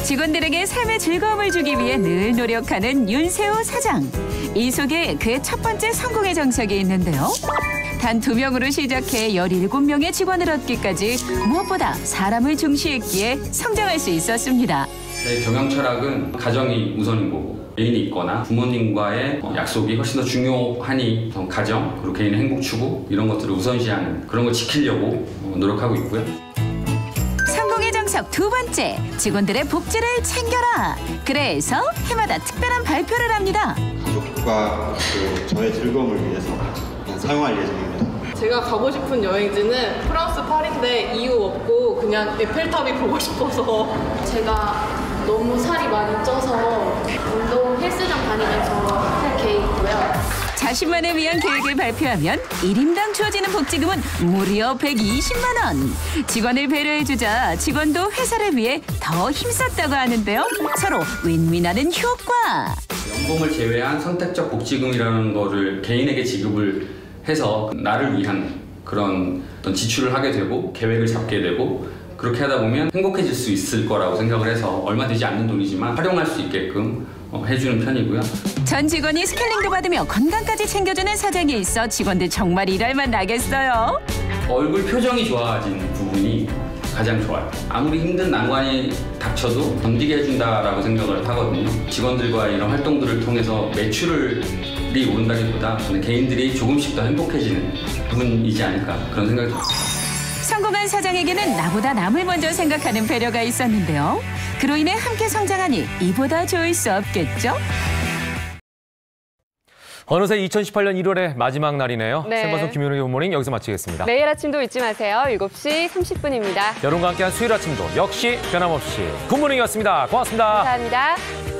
직원들에게 삶의 즐거움을 주기 위해 늘 노력하는 윤세호 사장. 이 속에 그의 첫 번째 성공의 정석이 있는데요. 단 2명으로 시작해 17명의 직원을 얻기까지 무엇보다 사람을 중시했기에 성장할 수 있었습니다. 제 경영 철학은 가정이 우선인 거고 개인이 있거나 부모님과의 약속이 훨씬 더 중요하니 가정 그리고 개인의 행복 추구 이런 것들을 우선시하는 그런 걸 지키려고 노력하고 있고요. 성공의 정석 두 번째, 직원들의 복지를 챙겨라. 그래서 해마다 특별한 발표를 합니다. 가족과 저의 즐거움을 위해서 사용할 예정입니다. 제가 가고 싶은 여행지는 프랑스 파리인데 이유 없고 그냥 에펠탑이 보고 싶어서. 제가 너무 살이 많이 쪄서 운동 헬스장 다니면서 할 계획이고요. 자신만을 위한 계획을 발표하면 1인당 주어지는 복지금은 무려 120만 원. 직원을 배려해주자 직원도 회사를 위해 더 힘썼다고 하는데요. 서로 윈윈하는 효과. 연봉을 제외한 선택적 복지금이라는 거를 개인에게 지급을 해서 나를 위한 그런 어떤 지출을 하게 되고 계획을 잡게 되고 그렇게 하다 보면 행복해질 수 있을 거라고 생각을 해서 얼마 되지 않는 돈이지만 활용할 수 있게끔 해주는 편이고요. 전 직원이 스케일링도 받으며 건강까지 챙겨주는 사장이 있어 직원들 정말 일할 맛 나겠어요. 얼굴 표정이 좋아진 부분이 가장 좋아요. 아무리 힘든 난관이 닥쳐도 견디게 해준다라고 생각을 하거든요. 직원들과 이런 활동들을 통해서 매출이 오른다기보다 개인들이 조금씩 더 행복해지는 부분이지 않을까 그런 생각이 듭니다. 성공한 사장에게는 나보다 남을 먼저 생각하는 배려가 있었는데요. 그로 인해 함께 성장하니 이보다 좋을 수 없겠죠? 어느새 2018년 1월의 마지막 날이네요. 네. 생방송 김현우의 굿모닝 여기서 마치겠습니다. 내일 아침도 잊지 마세요. 7시 30분입니다. 여러분과 함께한 수요일 아침도 역시 변함없이 굿모닝이었습니다. 고맙습니다. 감사합니다.